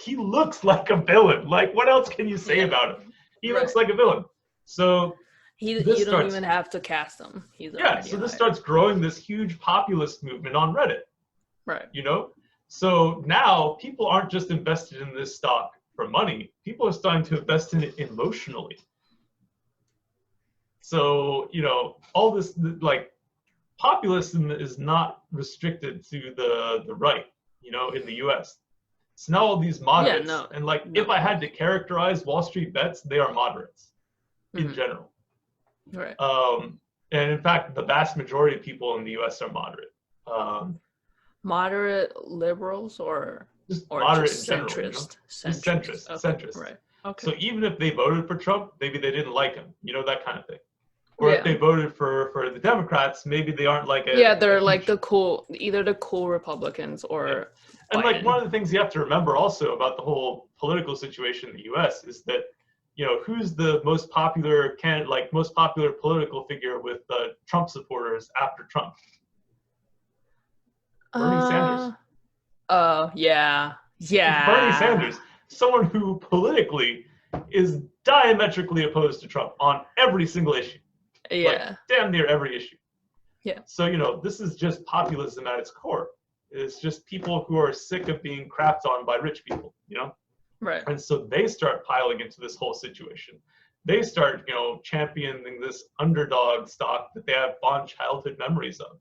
like a villain. Like, what else can you say about him? He looks like a villain. So. You don't even have to cast him. So this starts growing this huge populist movement on Reddit. Right. So now people aren't just invested in this stock for money. People are starting to invest in it emotionally. So, all this, like, populism is not restricted to the right, in the US. So now all these moderates, if I had to characterize Wall Street Bets, they are moderates in general. Right. And in fact, the vast majority of people in the U.S. are moderate. Moderate liberals or moderate just in general, centrist? Centrist. Okay. Centrist. Right. Okay. So even if they voted for Trump, maybe they didn't like him. That kind of thing. Or if they voted for the Democrats, maybe they aren't like they're like either the cool Republicans or. Yeah. And like one of the things you have to remember also about the whole political situation in the U.S. is that. Who's the most popular most popular political figure with Trump supporters after Trump? Bernie Sanders. Oh, yeah. Yeah. Bernie Sanders, someone who politically is diametrically opposed to Trump on every single issue. Yeah. Like, damn near every issue. Yeah. So, this is just populism at its core. It's just people who are sick of being crapped on by rich people, Right. And so they start piling into this whole situation. They start, championing this underdog stock that they have fond childhood memories of.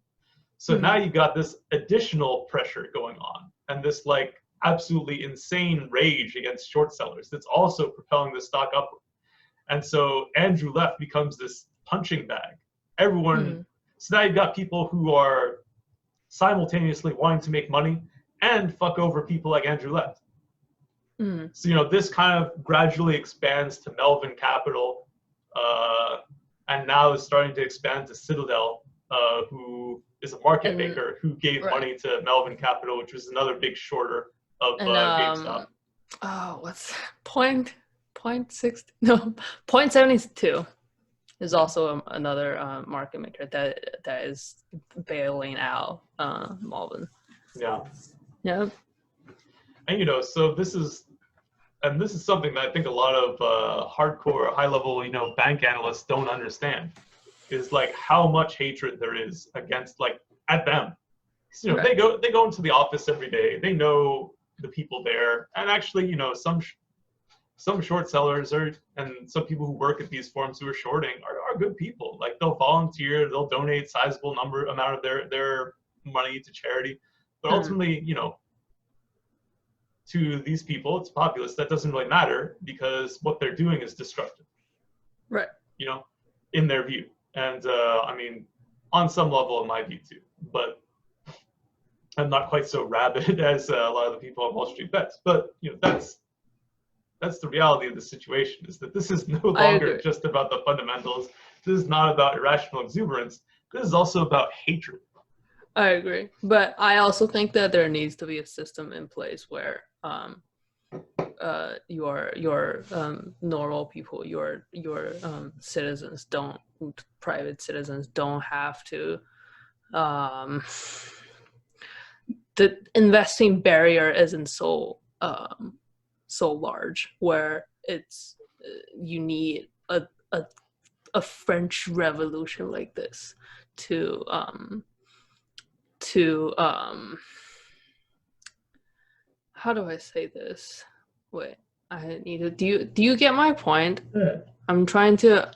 So now you got this additional pressure going on and this like absolutely insane rage against short sellers that's also propelling the stock upward. And so Andrew Left becomes this punching bag. Everyone, so now you've got people who are simultaneously wanting to make money and fuck over people like Andrew Left. So, you know, this kind of gradually expands to Melvin Capital, and now is starting to expand to Citadel, who is a market maker who gave money to Melvin Capital, which was another big shorter of GameStop. Oh, what's point 0.72 is also another market maker that is bailing out Melvin. Yeah. Yeah. And you know, so this is something that I think a lot of hardcore, high-level, you know, bank analysts don't understand, is like how much hatred there is against, like, at them. You know, they go into the office every day. They know the people there, and actually, you know, some short sellers and some people who work at these firms who are shorting are good people. Like, they'll volunteer, they'll donate sizable amount of their money to charity, but ultimately, you know, to these people, it's populist. That doesn't really matter because what they're doing is destructive. Right. You know, in their view. And I mean, on some level, in my view too. But I'm not quite so rabid as a lot of the people on Wall Street bets. But you know, that's the reality of the situation. Is that this is no longer just about the fundamentals. This is not about irrational exuberance. This is also about hatred. I agree, but I also think that there needs to be a system in place where your normal people, your citizens private citizens don't have to the investing barrier isn't so large where it's you need a French Revolution like this to how do I say this? Wait, I need to. Do you get my point? Yeah. I'm trying to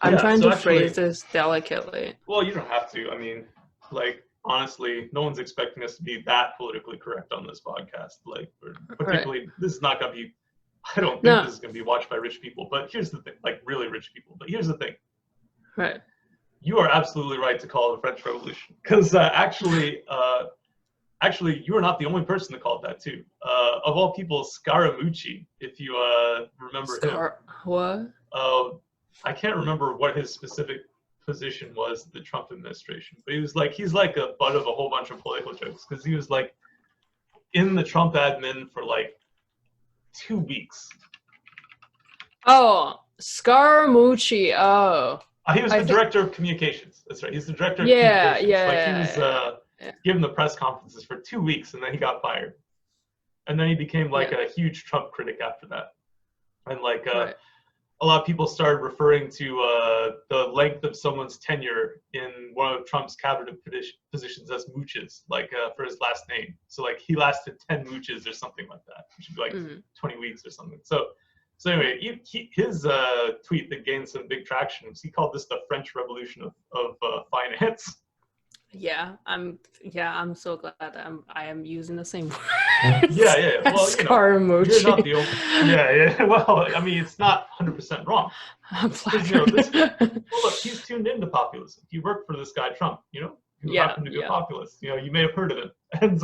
phrase this delicately. Well, you don't have to. I mean, like, honestly, no one's expecting us to be that politically correct on this podcast. Like, particularly, this is not gonna be. I don't think this is gonna be watched by rich people. But here's the thing, like really rich people. But here's the thing. Right. You are absolutely right to call it the French Revolution, because actually, you are not the only person to call it that too. Of all people, Scaramucci, if you remember him. What? I can't remember what his specific position was in the Trump administration, but he's like a butt of a whole bunch of political jokes, because he was like in the Trump admin for like 2 weeks. Oh, Scaramucci. Oh. He was the director of communications. That's right. He's the director of communications. He was giving the press conferences for 2 weeks, and then he got fired. And then he became like a huge Trump critic after that. And like a lot of people started referring to the length of someone's tenure in one of Trump's cabinet positions as mooches, like for his last name. So like he lasted 10 mooches or something like that, which would be like 20 weeks or something. So anyway, his tweet that gained some big traction was he called this the French Revolution of finance. Yeah, I'm so glad that I am using the same word. Yeah. Well, Scaramucci. You're not the only. Yeah. Well, I mean, it's not 100% wrong. I'm flattered. Well, look, he's tuned into populism. He worked for this guy Trump, who happened to be a populist. You may have heard of him. And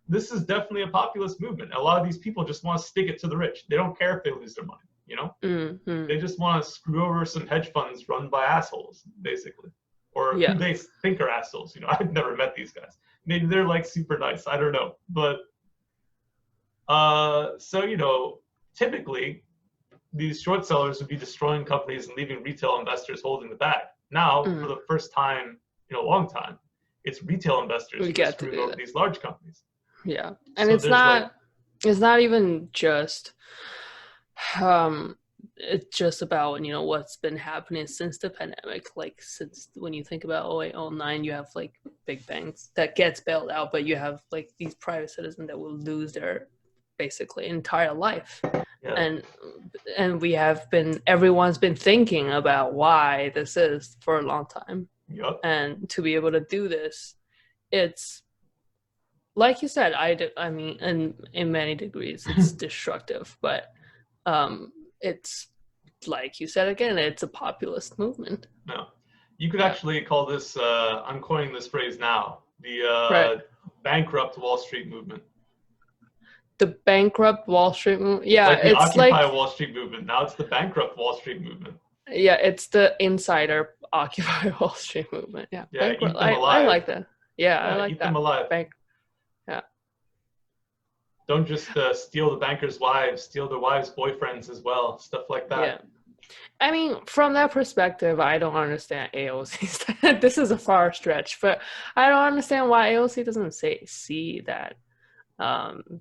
this is definitely a populist movement. A lot of these people just want to stick it to the rich. They don't care if they lose their money. They just want to screw over some hedge funds run by assholes, basically. Or who they think are assholes. I've never met these guys. Maybe they're like super nice. I don't know. But so typically these short sellers would be destroying companies and leaving retail investors holding the bag. Now, for the first time in a long time, it's retail investors who are screwing over these large companies. Yeah, and so it's not even just it's just about what's been happening since the pandemic. Like, since when you think about 2008, 2009, you have like big banks that gets bailed out, but you have like these private citizens that will lose their basically entire life. And everyone's been thinking about why this is for a long time. And to be able to do this, it's like you said, I mean, in many degrees, it's destructive, but it's like you said again, it's a populist movement. No, you could actually call this. I'm coining this phrase now. The Bankrupt Wall Street movement. The Bankrupt Wall Street movement. Yeah, Like the it's Occupy like Wall Street movement. Now it's the Bankrupt Wall Street movement. yeah, it's the insider Occupy Wall Street movement. Yeah, Yeah, Bankrupt. eat them alive. I like that. Yeah, I like eat that. them alive. Yeah. Don't just steal the bankers' wives, steal their wives' boyfriends as well, stuff like that. Yeah. I mean, from that perspective, I don't understand AOC's. This is a far stretch, but I don't understand why AOC doesn't see that. Why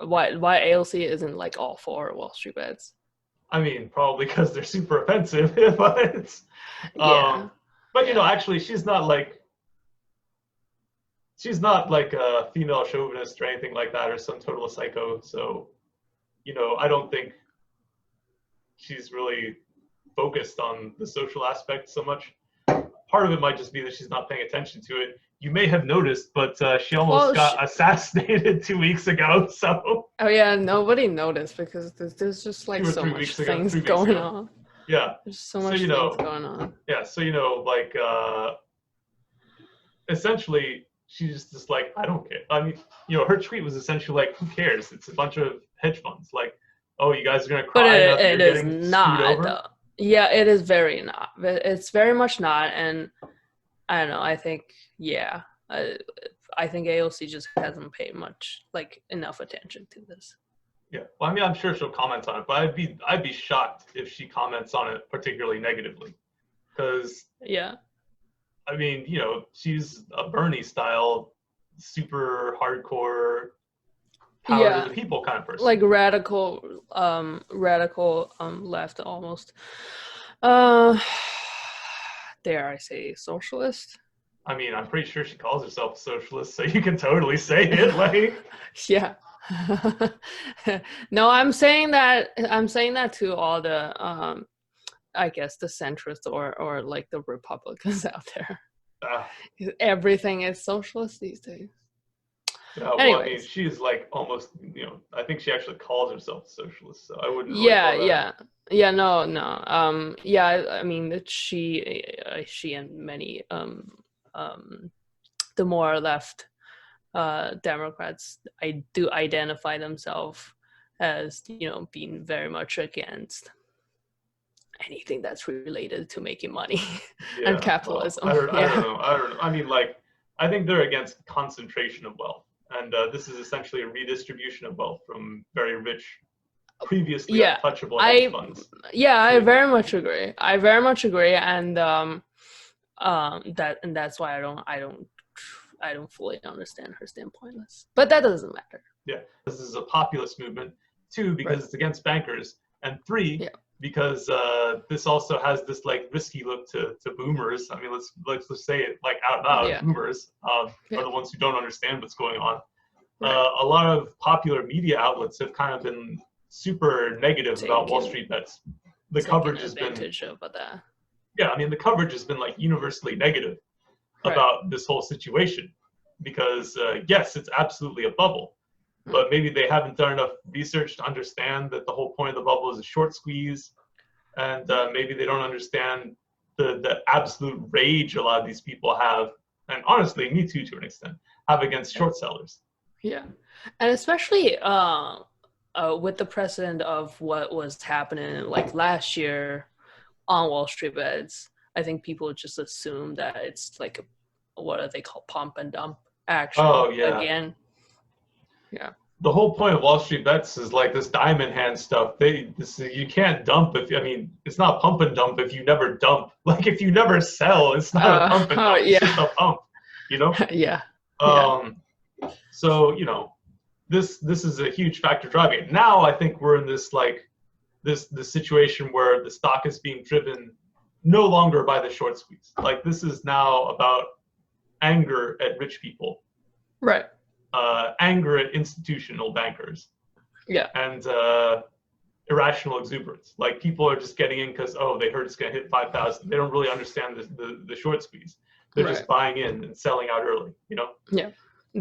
AOC isn't like all for Wall Street bets? I mean, probably because they're super offensive, but Yeah. But you know, actually, she's not like a female chauvinist or anything like that, or some total psycho. So, you know, I don't think she's really focused on the social aspect so much. Part of it might just be that she's not paying attention to it. You may have noticed, but she almost got assassinated 2 weeks ago. So. Oh yeah, nobody noticed because there's just like so much things going on. Yeah. There's so much things going on. Yeah. So you know, like, essentially, she's just like, I don't care. I mean, you know, her tweet was essentially like, who cares? It's a bunch of hedge funds. Like, oh, you guys are gonna cry. But it is not. Though. Yeah, it is very not. It's very much not, and I don't know. I think I think AOC just hasn't paid much, like, enough attention to this. Yeah, well, I mean, I'm sure she'll comment on it, but I'd be shocked if she comments on it particularly negatively, because yeah, I mean, you know, she's a Bernie style, super hardcore, power to the people kind of person, like radical left almost. Dare I say socialist? I mean, I'm pretty sure she calls herself a socialist, so you can totally say it. Like, yeah. No, I'm saying that to all the I guess the centrists or like the Republicans out there. Everything is socialist these days. Yeah, well, I mean, she's like almost, you know, I think she actually calls herself a socialist, so I wouldn't really call that. No. Yeah, I mean that she and many the more left Democrats, I do identify themselves as, you know, being very much against anything that's related to making money and capitalism. Well, I don't know. I mean, like, I think they're against concentration of wealth. And this is essentially a redistribution of wealth from very rich, previously untouchable hedge funds. Yeah, I very much agree. And that's why I don't fully understand her standpoint. But that doesn't matter. Yeah, this is a populist movement. 2, because it's against bankers, and 3, because this also has this like risky look to boomers. I mean, let's just say it like out loud. Boomers are the ones who don't understand what's going on. A lot of popular media outlets have kind of been super negative about Wall Street bets. The coverage has been about that. Yeah, I mean, the coverage has been like universally negative about this whole situation, because yes, it's absolutely a bubble, but maybe they haven't done enough research to understand that the whole point of the bubble is a short squeeze, and maybe they don't understand the absolute rage a lot of these people have, and honestly, me too, to an extent, have against short sellers. Yeah, and especially with the precedent of what was happening like last year on Wall Street bets, I think people just assume that it's like what do they call pump and dump action again. Yeah. The whole point of Wall Street bets is like this diamond hand stuff. You can't dump it's not pump and dump if you never dump. Like if you never sell, it's not a pump and dump. It's just a pump, you know? So, you know, this is a huge factor driving it. Now I think we're in this like this situation where the stock is being driven no longer by the short squeeze. Like this is now about anger at rich people. Right. Anger at institutional bankers. Yeah. And irrational exuberance. Like people are just getting in because, they heard it's going to hit 5,000. They don't really understand the short squeeze. They're just buying in and selling out early, you know? Yeah.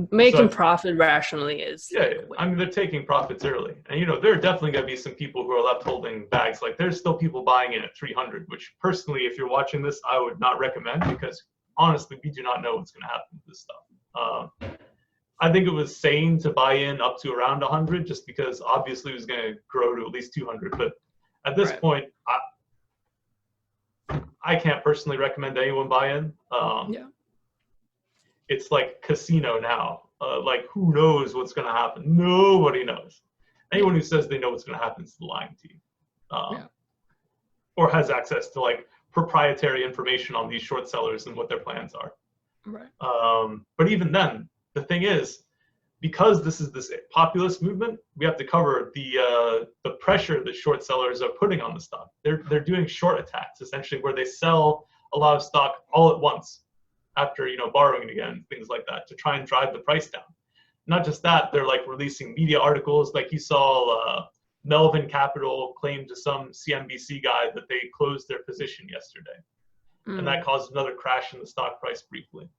Making profit rationally is. Yeah. I mean, they're taking profits early. And, you know, there are definitely going to be some people who are left holding bags. Like there's still people buying in at 300, which personally, if you're watching this, I would not recommend, because honestly, we do not know what's going to happen with this stuff. I think it was sane to buy in up to around 100, just because obviously it was going to grow to at least 200. But at this point, I can't personally recommend anyone buy in. It's like casino now. Like, who knows what's going to happen? Nobody knows. Anyone who says they know what's going to happen is lying to you, or has access to like proprietary information on these short sellers and what their plans are. But even then, the thing is, because this is this populist movement, we have to cover the pressure that short sellers are putting on the stock. They're doing short attacks, essentially, where they sell a lot of stock all at once after borrowing again, things like that, to try and drive the price down. Not just that, they're like releasing media articles. Like you saw Melvin Capital claim to some CNBC guy that they closed their position yesterday, and that caused another crash in the stock price briefly.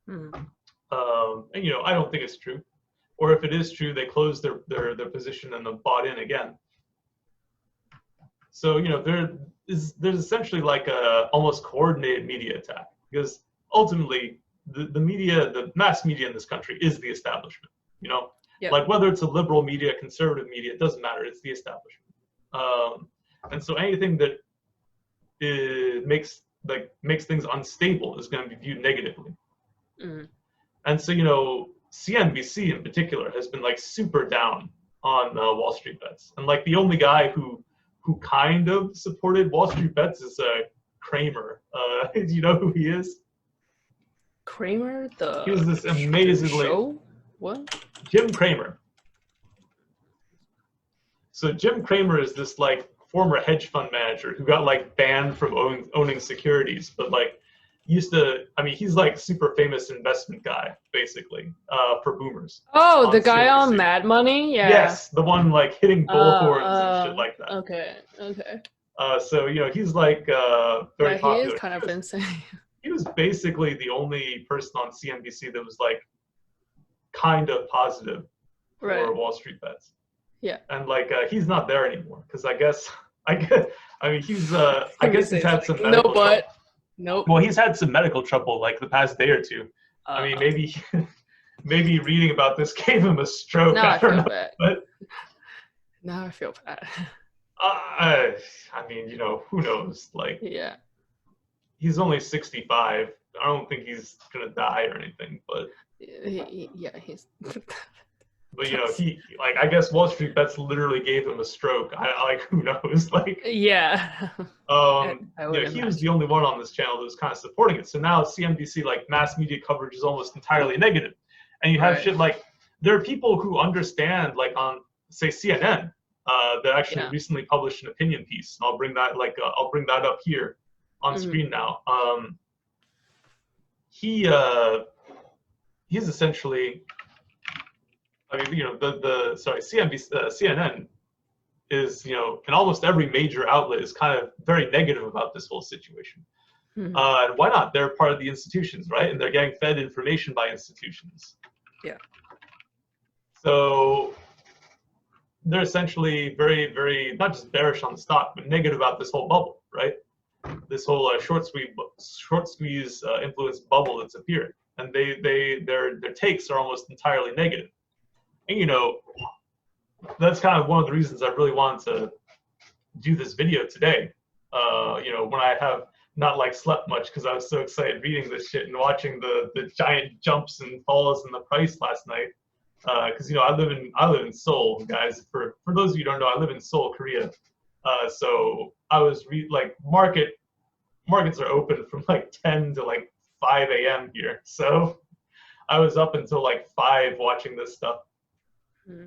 And I don't think it's true. Or if it is true, they closed their position and then bought in again. So there's essentially like a almost coordinated media attack, because ultimately the media, the mass media in this country, is the establishment. Like whether it's a liberal media, conservative media, it doesn't matter. It's the establishment. And so anything that makes things unstable is going to be viewed negatively. And so CNBC in particular has been like super down on Wall Street Bets, and like the only guy who kind of supported Wall Street Bets is Kramer. Do you know who he is? Kramer, he was this amazingly show? What? Jim Cramer. So Jim Cramer is this like former hedge fund manager who got like banned from owning securities, but like he's like super famous investment guy basically for boomers. Oh, the guy CNBC. On Mad Money? Yeah. Yes, the one like hitting bullhorns and shit like that. Okay. So he's like very popular. He is kind of insane. He was basically the only person on CNBC that was like kind of positive for Wall Street Bets. Yeah. And like he's not there anymore because I guess he's he's had some medical trouble. Nope. Well, he's had some medical trouble like the past day or two. I mean, maybe reading about this gave him a stroke. Now I don't feel know, bad. But now I feel bad. I mean, who knows? Like, he's only 65. I don't think he's gonna die or anything. But he's. But he like, I guess Wall Street Bets literally gave him a stroke. I like, who knows? Like, he was the only one on this channel that was kind of supporting it. So now CNBC, like, mass media coverage is almost entirely negative, and you have shit like, there are people who understand, like on say CNN, that actually recently published an opinion piece. And I'll bring that up here on screen now. He's essentially. I mean, CNN is, in almost every major outlet is kind of very negative about this whole situation. And why not? They're part of the institutions, right? And they're getting fed information by institutions. Yeah. So they're essentially very, very, not just bearish on the stock, but negative about this whole bubble, right? This whole short squeeze influence bubble that's appeared. And their takes are almost entirely negative. And that's kind of one of the reasons I really wanted to do this video today. When I have not like slept much because I was so excited reading this shit and watching the giant jumps and falls in the price last night. Because I live in Seoul, guys. For those of you who don't know, I live in Seoul, Korea. So I was markets are open from like 10 to like 5 a.m. here. So I was up until like 5 watching this stuff.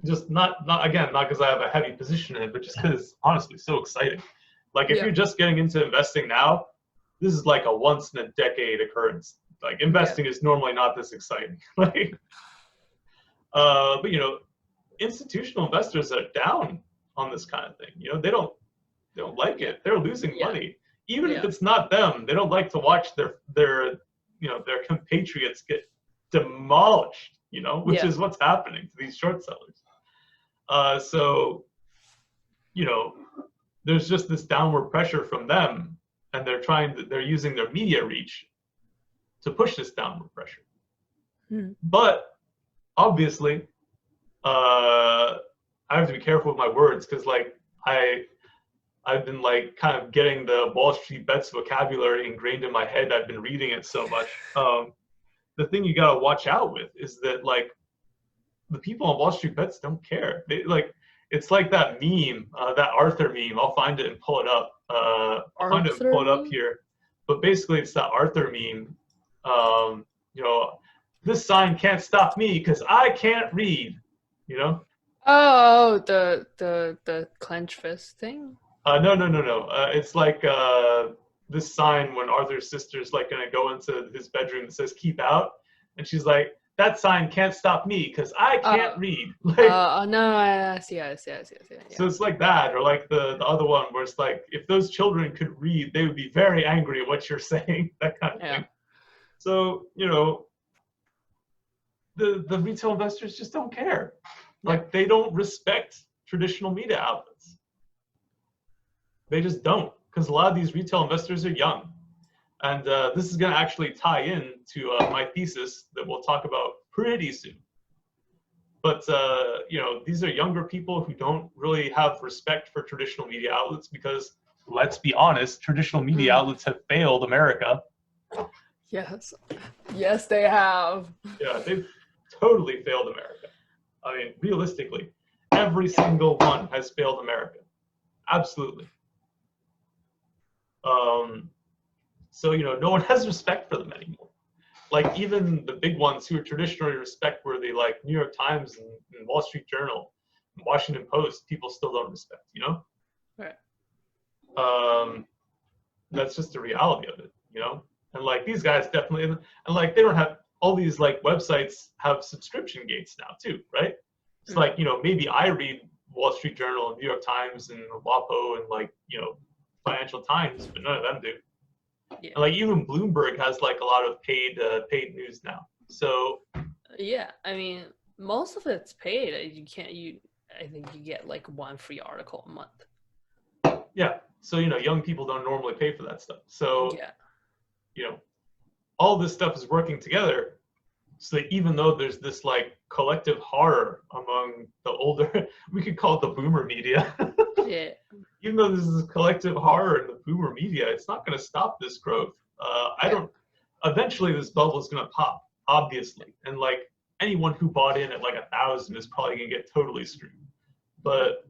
Just not because I have a heavy position in it, but just because honestly, so exciting. Like if you're just getting into investing now, this is like a once in a decade occurrence. Like investing is normally not this exciting. Like, but institutional investors are down on this kind of thing. They don't like it. They're losing money, even if it's not them. They don't like to watch their compatriots get demolished. Which is what's happening to these short sellers. So, there's just this downward pressure from them, and they're using their media reach to push this downward pressure. But obviously, I have to be careful with my words because like I've been like kind of getting the Wall Street bets vocabulary ingrained in my head. I've been reading it so much. The thing you gotta watch out with is that like the people on Wall Street bets don't care. They like it's like that meme, that Arthur meme. I'll find it and pull it up. I'll find it and pull it up here. But basically, it's that Arthur meme. You know, this sign can't stop me because I can't read. You know. Oh, the clench fist thing. No. It's like this sign when Arthur's sister's like gonna go into his bedroom that says "Keep out," and she's like, "That sign can't stop me because I can't read." Like, no, I see. Yeah. So it's like that, or like the other one where it's like, if those children could read, they would be very angry at what you're saying. That kind of thing. So you know, the retail investors just don't care. Like they don't respect traditional media outlets. They just don't, because a lot of these retail investors are young. And this is going to actually tie in to my thesis that we'll talk about pretty soon. But, you know, these are younger people who don't really have respect for traditional media outlets because, let's be honest, traditional media outlets have failed America. Yes. Yes, they have. Yeah, they've totally failed America. I mean, realistically, every single one has failed America. Absolutely. So, you know, no one has respect for them anymore. Like even the big ones who are traditionally respect-worthy, like New York Times and Wall Street Journal, and Washington Post, people still don't respect, you know? Right. That's just the reality of it, you know? And like these guys definitely, and like they don't have, all these like websites have subscription gates now too, right? It's like, you know, maybe I read Wall Street Journal and New York Times and WAPO and like, you know, Financial Times, but none of them do. Yeah. And like even Bloomberg has like a lot of paid news now. So yeah, I mean, most of it's paid. I think you get like one free article a month. Yeah. So, you know, young people don't normally pay for that stuff. So, yeah, you know, all this stuff is working together. So that even though there's this like collective horror among the older, we could call it the boomer media. Yeah. Even though this is collective horror in the boomer media, it's not going to stop this growth. Eventually this bubble is going to pop, obviously. And like anyone who bought in at like 1,000 is probably going to get totally screwed. But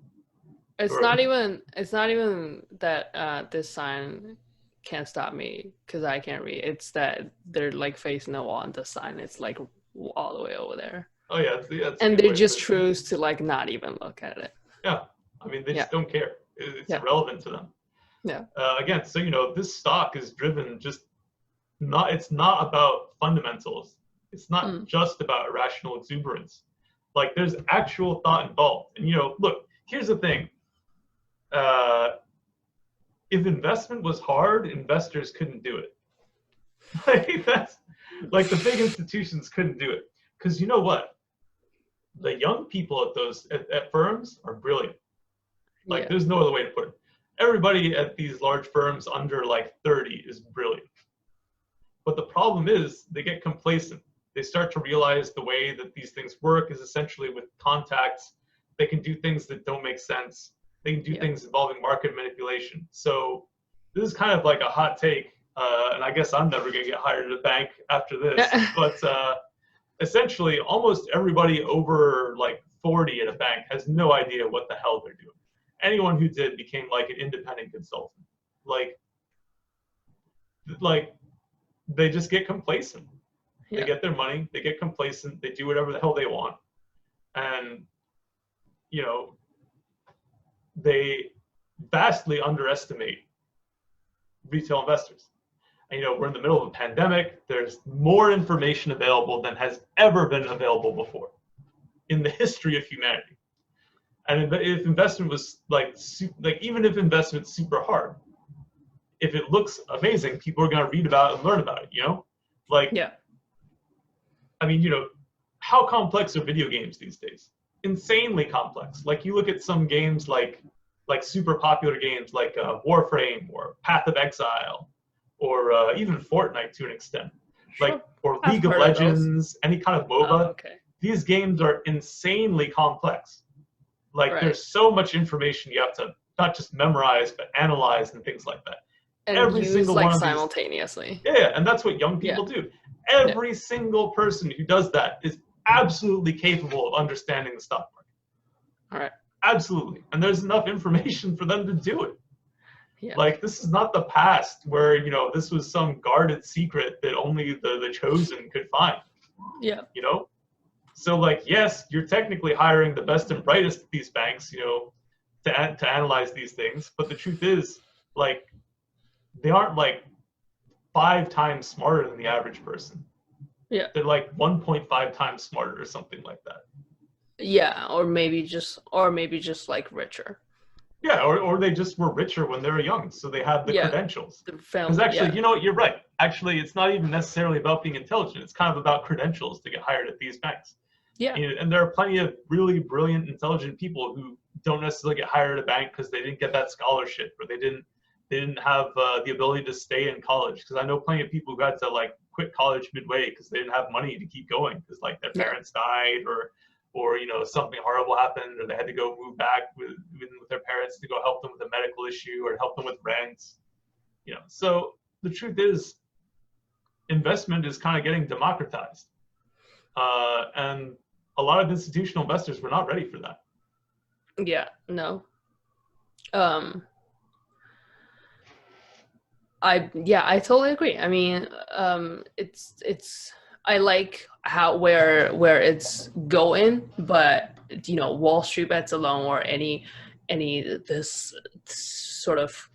it's not even that this sign can't stop me because I can't read. It's that they're like facing the wall and the sign is like all the way over there. Oh yeah, and they just choose to like not even look at it. Yeah, I mean they just don't care. It's irrelevant to them. Yeah. Again, so you know this stock is driven it's not about fundamentals. It's not just about irrational exuberance. Like there's actual thought involved. And you know, look, here's the thing. If investment was hard, investors couldn't do it. Like that's like the big institutions couldn't do it. Because you know what? The young people at those at firms are brilliant. Like there's no other way to put it. Everybody at these large firms under like 30 is brilliant. But the problem is they get complacent. They start to realize the way that these things work is essentially with contacts. They can do things that don't make sense. They can do things involving market manipulation. So this is kind of like a hot take. And I guess I'm never going to get hired at a bank after this. But essentially, almost everybody over like 40 at a bank has no idea what the hell they're doing. Anyone who did became like an independent consultant. Like they just get complacent. They get their money, they get complacent, they do whatever the hell they want. And, you know, they vastly underestimate retail investors. And, you know, we're in the middle of a pandemic. There's more information available than has ever been available before in the history of humanity. And if investment was like even if investment's super hard, if it looks amazing, people are going to read about it and learn about it, you know? Like, I mean, you know, how complex are video games these days? Insanely complex. Like you look at some games like super popular games like Warframe or Path of Exile or even Fortnite to an extent. like, or I've League of heard of those. Legends, any kind of MOBA. Oh, okay. These games are insanely complex. Like, Right. there's so much information you have to not just memorize, but analyze and things like that. And Every use single like one of these, simultaneously. yeah, and that's what young people do. Every single person who does that is absolutely capable of understanding the stock market. All right. Absolutely. And there's enough information for them to do it. Yeah. Like, this is not the past where, you know, this was some guarded secret that only the chosen could find. Yeah. You know? So, like, yes, you're technically hiring the best and brightest at these banks, you know, to analyze these things. But the truth is, like, they aren't, like, 5 times smarter than the average person. Yeah. They're, like, 1.5 times smarter or something like that. Yeah, or maybe just like richer. Yeah, or they just were richer when they were young, so they have the credentials. Because actually, you know what, you're right. Actually, it's not even necessarily about being intelligent. It's kind of about credentials to get hired at these banks. Yeah. And there are plenty of really brilliant, intelligent people who don't necessarily get hired at a bank because they didn't get that scholarship, or they didn't have the ability to stay in college. Because I know plenty of people who got to, like, quit college midway because they didn't have money to keep going because, like, their parents died, or you know, something horrible happened, or they had to go move back with their parents to go help them with a medical issue or help them with rent. You know, so the truth is, investment is kind of getting democratized, and a lot of institutional investors were not ready for that. Yeah. No. I totally agree. I mean, it's I like how where it's going, but you know, Wall Street bets alone, or any this sort of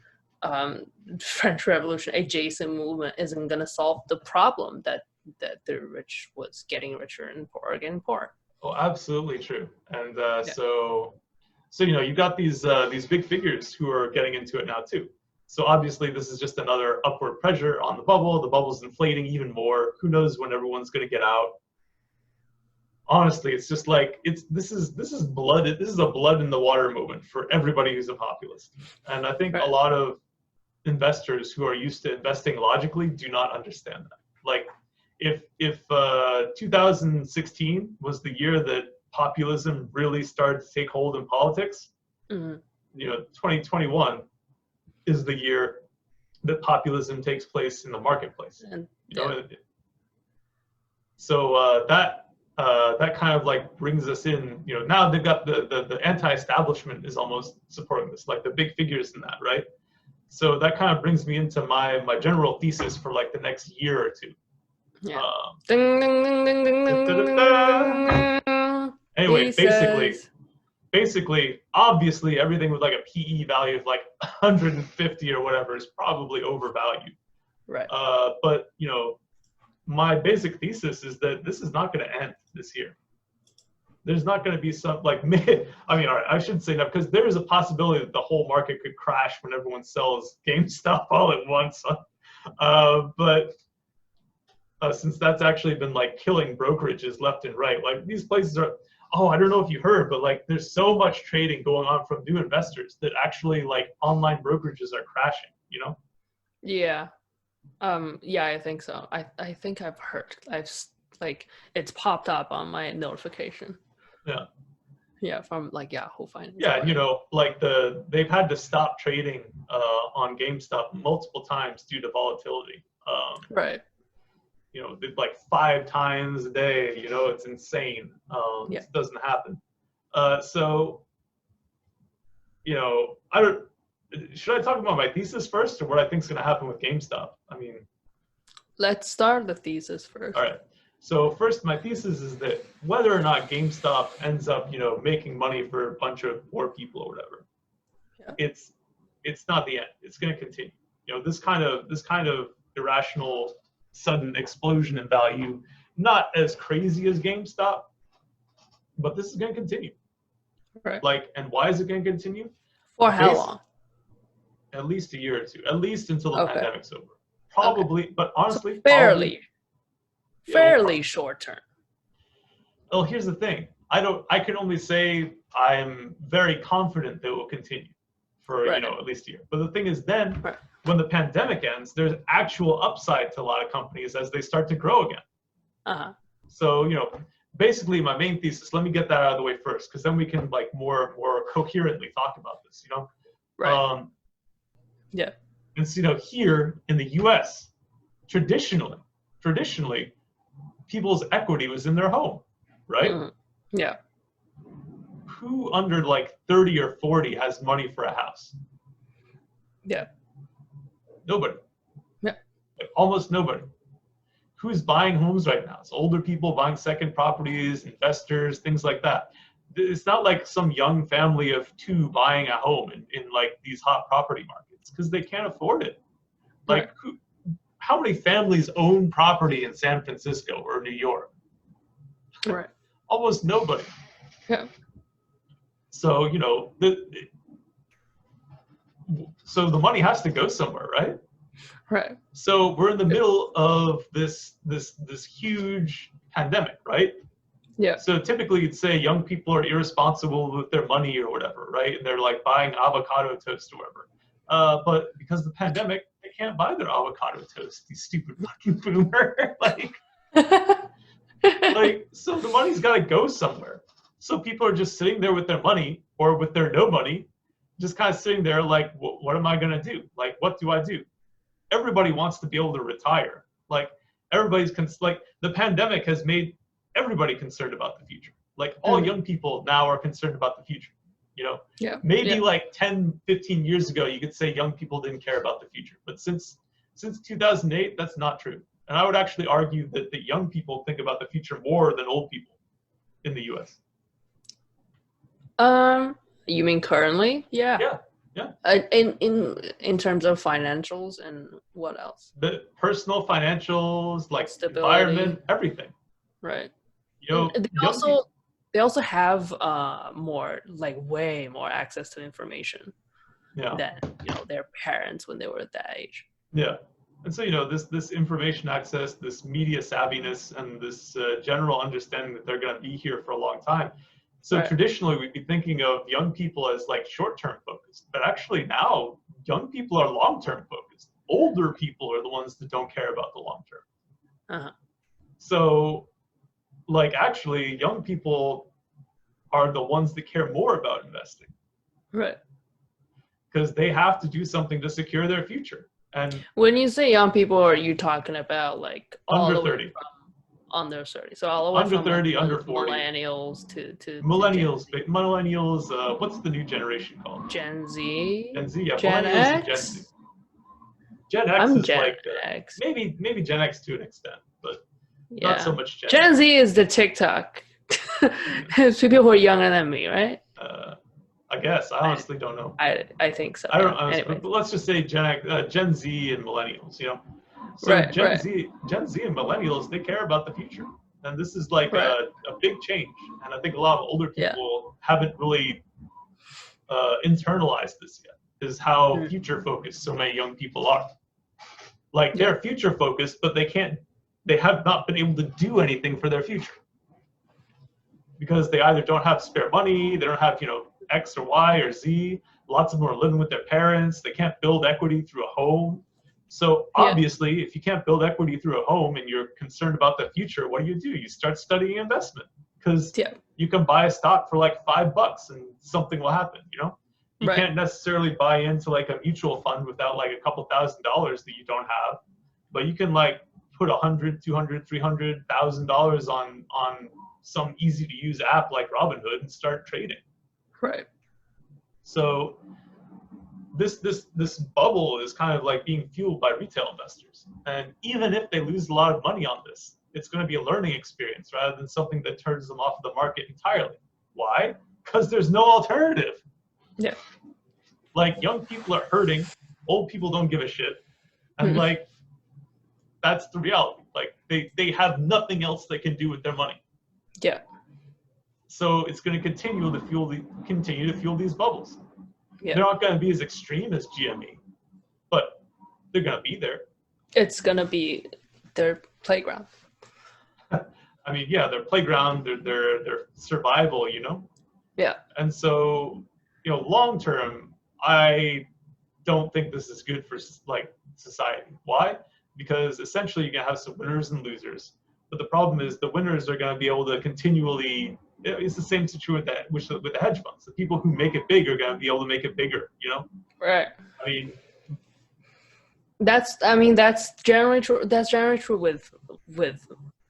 French Revolution adjacent movement isn't going to solve the problem that the rich was getting richer and poor getting poor. Oh, absolutely true. And so you know, you got these big figures who are getting into it now too. So obviously, this is just another upward pressure on the bubble. The bubble's inflating even more. Who knows when everyone's going to get out? Honestly, it's just like this is blood. This is a blood in the water moment for everybody who's a populist. And I think a lot of investors who are used to investing logically do not understand that. Like, if 2016 was the year that populism really started to take hold in politics, you know, 2021 is the year that populism takes place in the marketplace. You know, so that kind of like brings us in. You know, now they've got the anti-establishment is almost supporting this, like the big figures in that, right? So that kind of brings me into my general thesis for like the next year or two. Yeah. Anyway, basically, obviously, everything with like a PE value of like 150 or whatever is probably overvalued. Right. But you know, my basic thesis is that this is not going to end this year. There's not going to be some like, I mean, I shouldn't say that, because there is a possibility that the whole market could crash when everyone sells GameStop all at once. But since that's actually been like killing brokerages left and right, like these places are. Oh, I don't know if you heard, but like there's so much trading going on from new investors that actually like online brokerages are crashing, you know? Yeah. Yeah, I think so. I think I've heard. Like it's popped up on my notification. Yeah. Yeah, from like Yahoo Finance. Yeah, you know, like they've had to stop trading on GameStop multiple times due to volatility. Right. You know, like 5 times a day, you know, it's insane. It doesn't happen. So, you know, should I talk about my thesis first or what I think is going to happen with GameStop? I mean, let's start the thesis first. All right. So first, my thesis is that whether or not GameStop ends up, you know, making money for a bunch of poor people or whatever, it's not the end. It's going to continue. You know, this kind of irrational sudden explosion in value, not as crazy as GameStop, but this is going to continue. Right. Like, and why is it going to continue? For how long? At least a year or two. At least until the pandemic's over. Probably, but honestly, so fairly short term. Well, here's the thing. I can only say I'm very confident that it will continue for Right. at least a year. But the thing is, then Right. when the pandemic ends, there's actual upside to a lot of companies as they start to grow again. Uh-huh. So basically, my main thesis. Let me get that out of the way first, because then we can like more coherently talk about this. Right. Yeah. And so here in the U.S., traditionally, people's equity was in their home, right? Mhm. Yeah. Who under like 30 or 40 has money for a house? Yeah. Nobody. Yeah. Like, almost nobody. Who's buying homes right now? It's older people buying second properties, investors, things like that. It's not like some young family of two buying a home in like these hot property markets, because they can't afford it. Like, how many families own property in San Francisco or New York? Right. Almost nobody. Yeah. So so the money has to go somewhere, right? Right. So we're in the middle of this huge pandemic, right? Yeah. So typically you'd say young people are irresponsible with their money or whatever, right? And they're like buying avocado toast or whatever. But because of the pandemic, they can't buy their avocado toast, these stupid fucking boomer. So the money's got to go somewhere. So people are just sitting there with their money or with their no money, just kind of sitting there like, what am I going to do? Like, what do I do? Everybody wants to be able to retire. Like, the pandemic has made everybody concerned about the future. Like, all young people now are concerned about the future. Maybe like 10, 15 years ago, you could say young people didn't care about the future. But since 2008, that's not true. And I would actually argue that the young people think about the future more than old people in the US. You mean currently? Yeah. Yeah. In terms of financials and what else? The personal financials, like Stability. environment, everything. Right. They also have way more access to information than their parents when they were at that age. Yeah. And so this information access, this media savviness, and this general understanding that they're going to be here for a long time. So traditionally we'd be thinking of young people as like short-term focused, but actually now young people are long-term focused. Older people are the ones that don't care about the long-term. Uh-huh. So like actually young people are the ones that care more about investing. Right. Because they have to do something to secure their future. And when you say young people, are you talking about like under all the 30? Way from under 30. So all the way under from 30, like, under 40. Millennials to millennials, what's the new generation called? Gen Z. Gen Z, yeah. Gen Millennials and X? Gen Z. Gen X I'm is Gen like X. maybe Gen X to an extent, but not so much Gen Gen Z is the TikTok. It's people who are younger than me, right? I guess. I honestly don't know. I think so. I don't know. Anyway. But let's just say Gen Z and millennials, So Gen Z and millennials, they care about the future. And this is like a big change. And I think a lot of older people haven't really internalized this yet, is how future focused so many young people are. Like they're future focused, but they have not been able to do anything for their future. Because they either don't have spare money, they don't have, X or Y or Z. Lots of them are living with their parents. They can't build equity through a home. So obviously, if you can't build equity through a home and you're concerned about the future, what do? You start studying investment, because you can buy a stock for like $5 and something will happen, You can't necessarily buy into like a mutual fund without like a couple $1,000s that you don't have, but you can like put $100, $200, $300,000 on some easy to use app like Robinhood and start trading. Right. So this bubble is kind of like being fueled by retail investors. And even if they lose a lot of money on this, it's going to be a learning experience rather than something that turns them off of the market entirely. Why? Because there's no alternative. Yeah. Like young people are hurting, old people don't give a shit. And like, that's the reality. Like they have nothing else they can do with their money. Yeah. So it's going to continue to fuel these bubbles. Yeah. They're not going to be as extreme as GME, but they're going to be there. It's going to be their playground. I mean, yeah, their playground, their survival, Yeah. And so, long term, I don't think this is good for like society. Why? Because essentially you're gonna have some winners and losers. But the problem is the winners are gonna be able to continually. It's the same situation with the hedge funds. The people who make it big are gonna be able to make it bigger. You know. Right. I mean. That's generally true. That's generally true with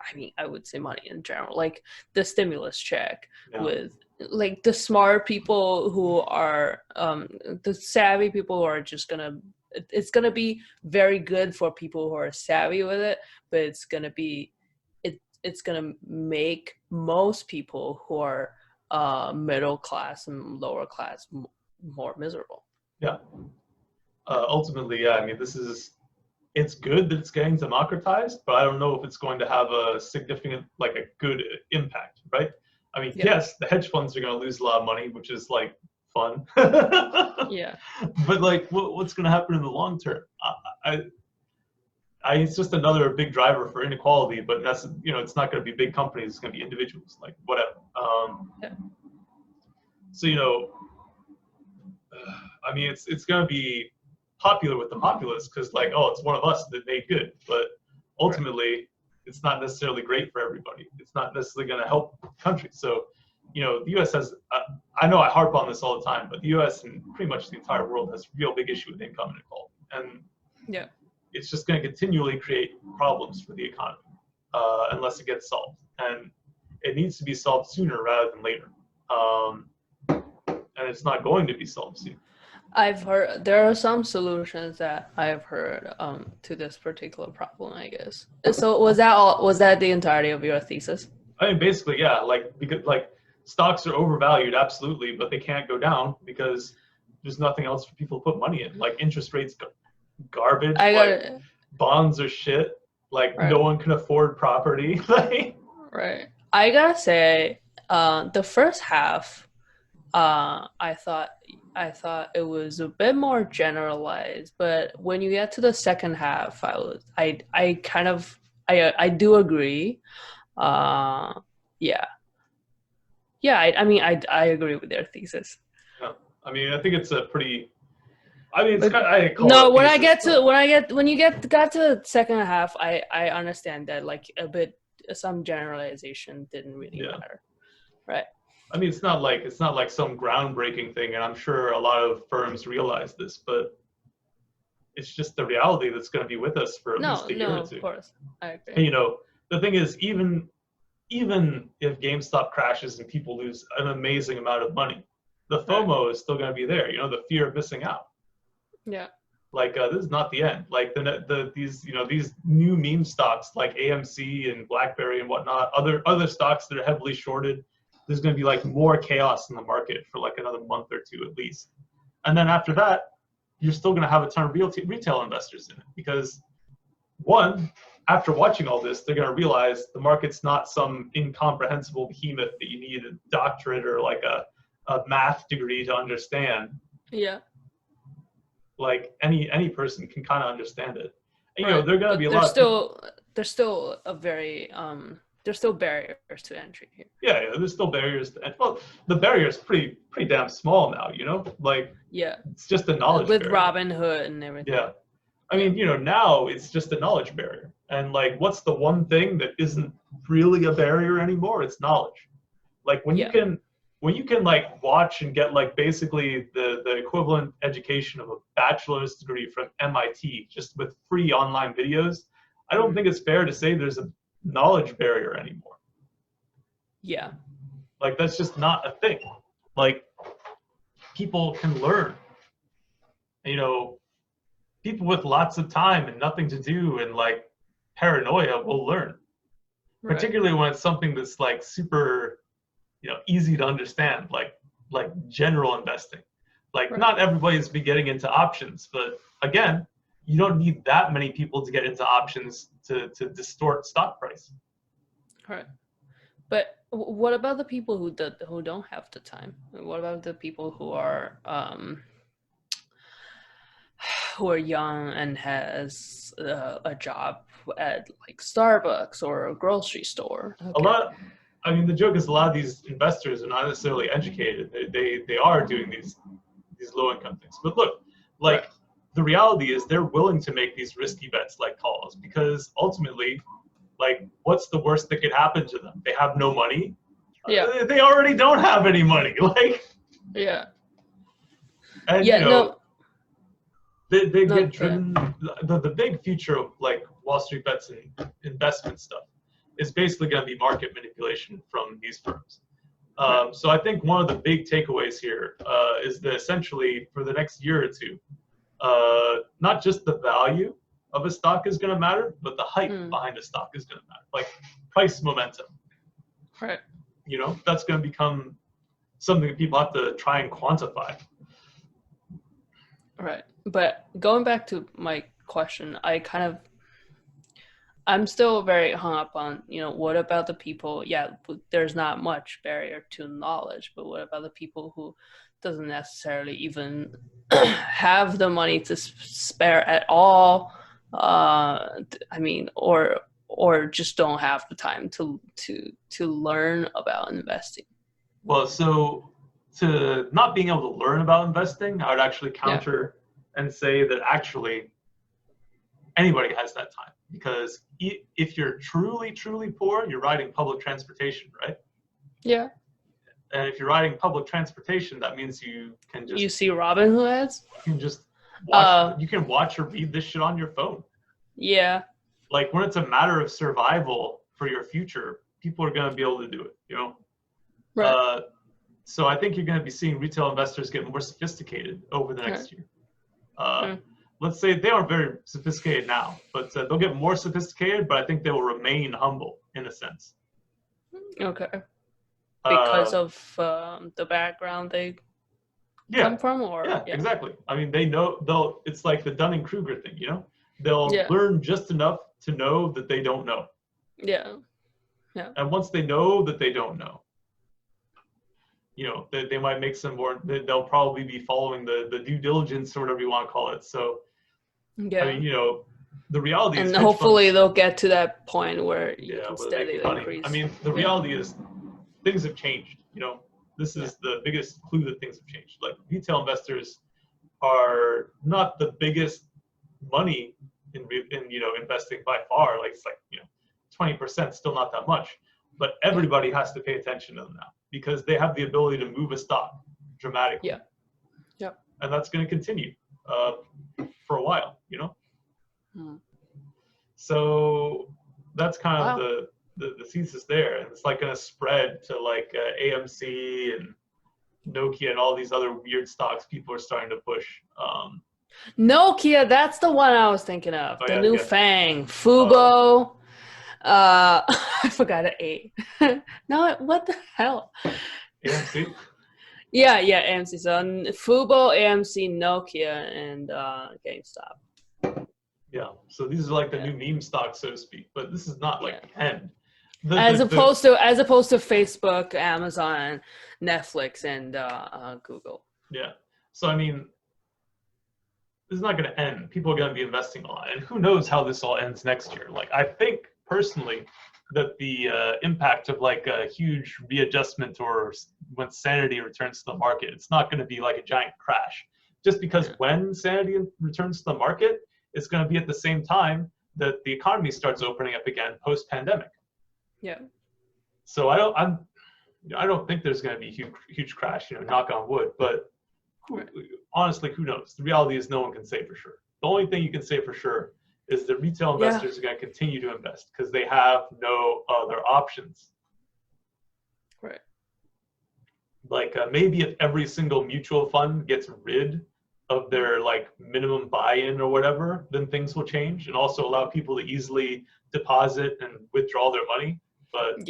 I mean, I would say money in general, like the stimulus check, with like the smart people who are the savvy people who are just gonna, it's gonna be very good for people who are savvy with it, but it's gonna make most people who are middle class and lower class more miserable. Yeah. Ultimately, yeah, I mean, it's good that it's getting democratized, but I don't know if it's going to have a significant, like a good impact, right? I mean, yes, the hedge funds are going to lose a lot of money, which is like fun. Yeah. But like, what's going to happen in the long term? It's just another big driver for inequality, but that's, it's not going to be big companies, it's going to be individuals, like whatever. So, I mean, it's going to be popular with the populace because, like, oh, it's one of us that made good, but ultimately it's not necessarily great for everybody. It's not necessarily going to help countries. So, the U.S. has, I know I harp on this all the time, but the U.S. and pretty much the entire world has a real big issue with income inequality, and it's just going to continually create problems for the economy unless it gets solved, and it needs to be solved sooner rather than later, and it's not going to be solved soon. I've heard there are some solutions that I've heard to this particular problem, I guess. So was that the entirety of your thesis? I mean, basically, yeah. Because stocks are overvalued, absolutely, but they can't go down because there's nothing else for people to put money in. Like interest rates, garbage. Bonds are shit. No one can afford property. Right. I gotta say, the first half, I thought it was a bit more generalized, but when you get to the second half, I do agree. I agree with their thesis. Yeah. I mean, I think it's a pretty. I mean, it's kind of, when you got to the second half, I understand that some generalization didn't really matter, right? I mean, it's not like some groundbreaking thing, and I'm sure a lot of firms realize this, but it's just the reality that's going to be with us for at least a year or two. Of course, I agree. And, the thing is, even if GameStop crashes and people lose an amazing amount of money, the FOMO is still going to be there. The fear of missing out. Yeah. This is not the end. These new meme stocks like AMC and BlackBerry and whatnot, other stocks that are heavily shorted. There's going to be more chaos in the market for another month or two at least. And then after that, you're still going to have a ton of retail investors in it because, one, after watching all this, they're going to realize the market's not some incomprehensible behemoth that you need a doctorate or a math degree to understand. Yeah. Any person can kind of understand it. And, they're going to be a lot. There's still a very there's still barriers to entry here. Yeah, there's still barriers to entry. Well, the barrier is pretty damn small now, It's just a knowledge with barrier. Robinhood and everything. Yeah. I mean, now it's just a knowledge barrier. And what's the one thing that isn't really a barrier anymore? It's knowledge. When you can watch and get basically the equivalent education of a bachelor's degree from MIT just with free online videos, I don't think it's fair to say there's a knowledge barrier anymore. Yeah. That's just not a thing. People can learn. People with lots of time and nothing to do and paranoia will learn. Right. Particularly when it's something that's super, easy to understand, like general investing. Not everybody's been getting into options, but again, you don't need that many people to get into options to distort stock price. Right. But what about the people who don't have the time? What about the people who are young and has a job at Starbucks or a grocery store? Okay. The joke is a lot of these investors are not necessarily educated. They are doing these these low income things. But look, like the reality is they're willing to make these risky bets like calls because ultimately, like, what's the worst that could happen to them? They have no money. Yeah. They already don't have any money. Like. Yeah. And Yeah. you know, they get driven. The big future of like Wall Street bets and investment stuff is basically going to be market manipulation from these firms. So I think one of the big takeaways here is that essentially for the next year or two, not just the value of a stock is going to matter, but the hype behind a stock is going to matter, like price momentum. Right. You know, that's going to become something that people have to try and quantify. Right. But going back to my question, I'm still very hung up on, you know, what about the people? Yeah, there's not much barrier to knowledge, but what about the people who doesn't necessarily even have the money to spare at all? I mean, or just don't have the time to learn about investing. Well, so to not being able to learn about investing, I would actually counter and say that actually anybody has that time, because if you're truly, truly poor, you're riding public transportation, right? Yeah. And if you're riding public transportation, that means you can just... You see Robinhood ads? You can just watch, you can watch or read this shit on your phone. Yeah. Like when it's a matter of survival for your future, people are going to be able to do it, you know? Right. So I think you're going to be seeing retail investors get more sophisticated over the next year. Let's say they aren't very sophisticated now, but they'll get more sophisticated, but I think they will remain humble in a sense. Okay. Because of the background they come from? Or yeah, exactly. I mean, it's like the Dunning-Kruger thing, you know? They'll learn just enough to know that they don't know. Yeah. Yeah. And once they know that they don't know, you know, they might make some more, they'll probably be following the due diligence or whatever you want to call it. So, I mean, you know, the reality is... And hopefully they'll get to that point where you can steadily increase. I mean, the reality is things have changed, you know. This is the biggest clue that things have changed. Like retail investors are not the biggest money in you know, investing by far. Like it's like, you know, 20%, still not that much. But everybody has to pay attention to them now because they have the ability to move a stock dramatically. Yeah. Yeah. And that's going to continue for a while, you know? So that's kind of the thesis there. And it's like going to spread to like AMC and Nokia and all these other weird stocks people are starting to push. Nokia, that's the one I was thinking of. The new FANG. Fubo. I forgot an A. No, what the hell? AMC? Yeah, AMC. So Fubo, AMC, Nokia, and GameStop. Yeah, so these are like the new meme stocks, so to speak. But this is not like the end. As opposed to Facebook, Amazon, Netflix, and Google. Yeah. So I mean, this is not going to end. People are going to be investing a lot, and who knows how this all ends next year. Like I think personally that the impact of like a huge readjustment or when sanity returns to the market, it's not going to be like a giant crash. Just because when sanity returns to the market, it's going to be at the same time that the economy starts opening up again post-pandemic. Yeah. So I don't think there's going to be a huge crash, you know, knock on wood, but honestly, who knows? The reality is no one can say for sure. The only thing you can say for sure is that retail investors are going to continue to invest because they have no other options. Right. Like maybe if every single mutual fund gets rid of their like minimum buy-in or whatever, then things will change and also allow people to easily deposit and withdraw their money. But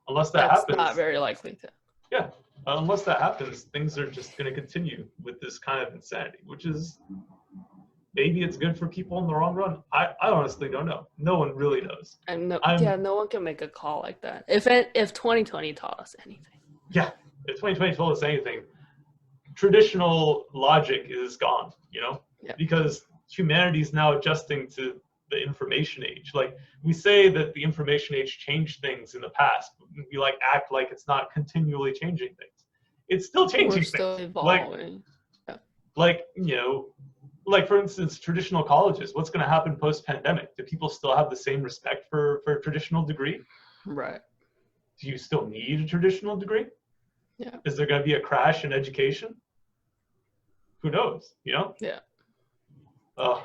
unless that happens, not very likely to. Yeah. Unless that happens, things are just going to continue with this kind of insanity, which is maybe it's good for people in the long run. I honestly don't know. No one really knows. And no one can make a call like that. If 2020 taught us anything. Yeah. If 2020 told us anything, traditional logic is gone, you know, because humanity is now adjusting to the information age. Like we say that the information age changed things in the past, but we like act like it's not continually changing things. It's still changing things. We're still evolving. like, like for instance, traditional colleges, what's going to happen post-pandemic? Do people still have the same respect for a traditional degree? Right. Do you still need a traditional degree? Yeah. Is there going to be a crash in education? Who knows, Yeah. Wow.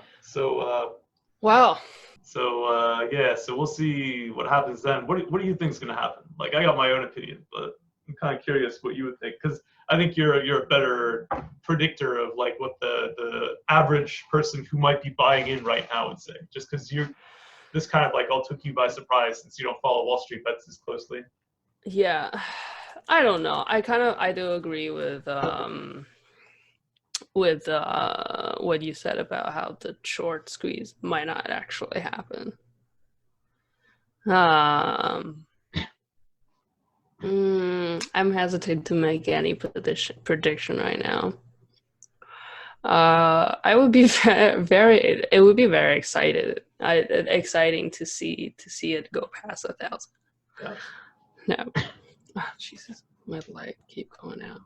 Wow. So we'll see what happens then. What do you think is going to happen? Like, I got my own opinion, but I'm kind of curious what you would think, because I think you're a better predictor of like what the average person who might be buying in right now would say, just because this kind of like all took you by surprise since you don't follow Wall Street bets as closely. Yeah. I don't know. I do agree with what you said about how the short squeeze might not actually happen. I'm hesitant to make any prediction right now. I would be it would be very exciting to see it go past 1,000. Yeah. No. Oh, Jesus, my light keep going out.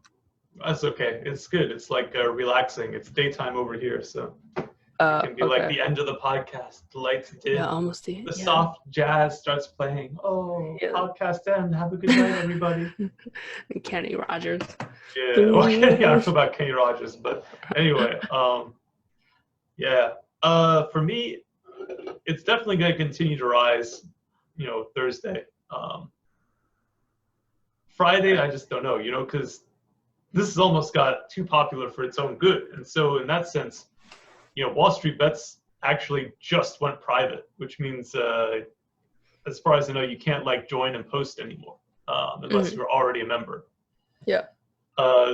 That's okay. It's good. It's like relaxing. It's daytime over here, so it can be like the end of the podcast. The lights dim. Yeah, almost the soft jazz starts playing. Oh, yeah. Podcast end. Have a good night, everybody. Kenny Rogers. Yeah. Well, I don't know about Kenny Rogers, but anyway, yeah. For me, it's definitely going to continue to rise. Thursday. Friday, I just don't know. Because this has almost got too popular for its own good. And so in that sense, Wall Street Bets actually just went private, which means as far as I know, you can't like join and post anymore unless you're already a member. Yeah.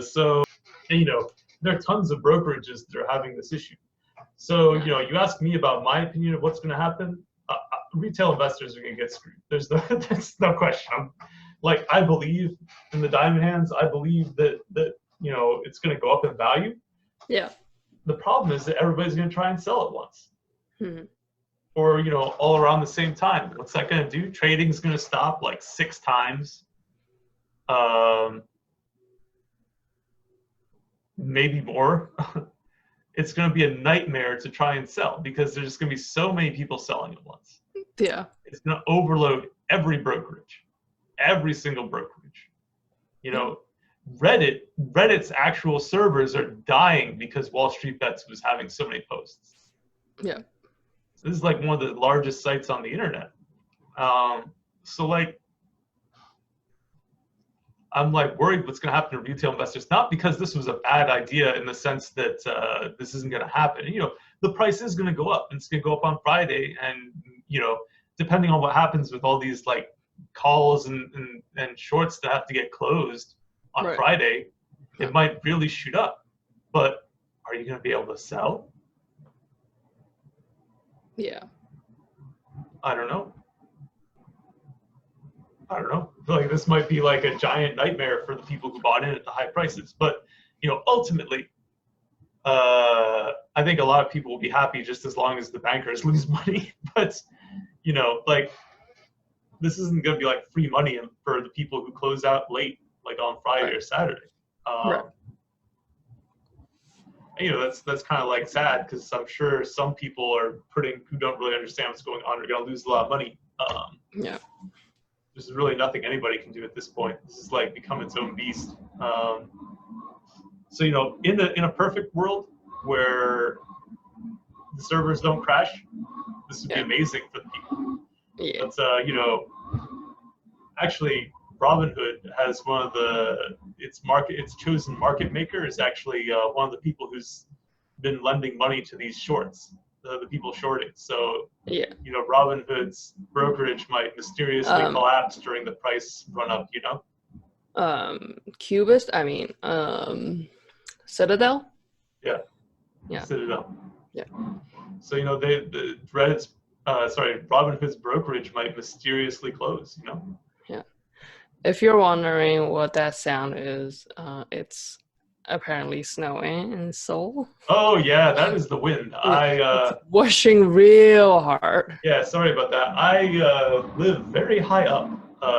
So, there are tons of brokerages that are having this issue. So, you ask me about my opinion of what's going to happen. Retail investors are going to get screwed. There's no question. I believe in the diamond hands. I believe that it's going to go up in value. Yeah. The problem is that everybody's going to try and sell at once. Mm-hmm. Or, all around the same time. What's that going to do? Trading's going to stop like 6 times. Maybe more. It's going to be a nightmare to try and sell because there's going to be so many people selling at once. Yeah. It's going to overload every brokerage. Every single brokerage. Reddit's actual servers are dying because Wall Street Bets was having so many posts. Yeah. This is like one of the largest sites on the internet. So I'm worried what's going to happen to retail investors, not because this was a bad idea in the sense that this isn't going to happen. The price is going to go up, and it's going to go up on Friday. And, depending on what happens with all these calls and shorts that have to get closed on Friday, it might really shoot up. But are you going to be able to sell? Yeah. I don't know. This might be like a giant nightmare for the people who bought in at the high prices. But, ultimately, I think a lot of people will be happy just as long as the bankers lose money. But, this isn't going to be free money for the people who close out late, on Friday or Saturday. That's kind of sad because I'm sure some people who don't really understand what's going on are going to lose a lot of money. Yeah. There's really nothing anybody can do at this point. This is become its own beast. So in a perfect world where the servers don't crash, this would be amazing for the people. Yeah. But actually, Robinhood has one of its chosen market maker is actually one of the people who's been lending money to these shorts, the people shorting. So Robinhood's brokerage might mysteriously collapse during the price run up. Cubist. Citadel. Yeah. Yeah. Citadel. Yeah. So Robinhood's brokerage might mysteriously close. Yeah. If you're wondering what that sound is, it's apparently snowing in Seoul. Oh yeah, that is the wind. It's whooshing real hard. Yeah, sorry about that. I live very high up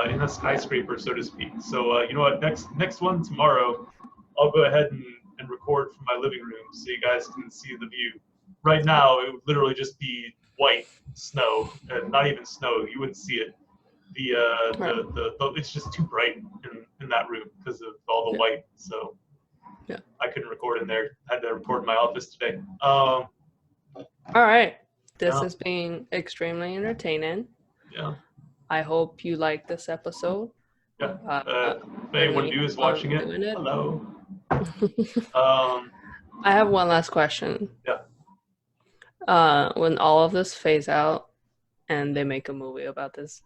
in a skyscraper, so to speak. So you know what? Next one tomorrow, I'll go ahead and and record from my living room so you guys can see the view. Right now, it would literally just be white snow, and not even snow. You wouldn't see it. It's just too bright in that room because of all the white. So I couldn't record in there. I had to record in my office today. All right. This has been extremely entertaining. Yeah. I hope you like this episode. Yeah. If anyone new is watching it, hello. I have one last question. Yeah. When all of this phase out and they make a movie about this,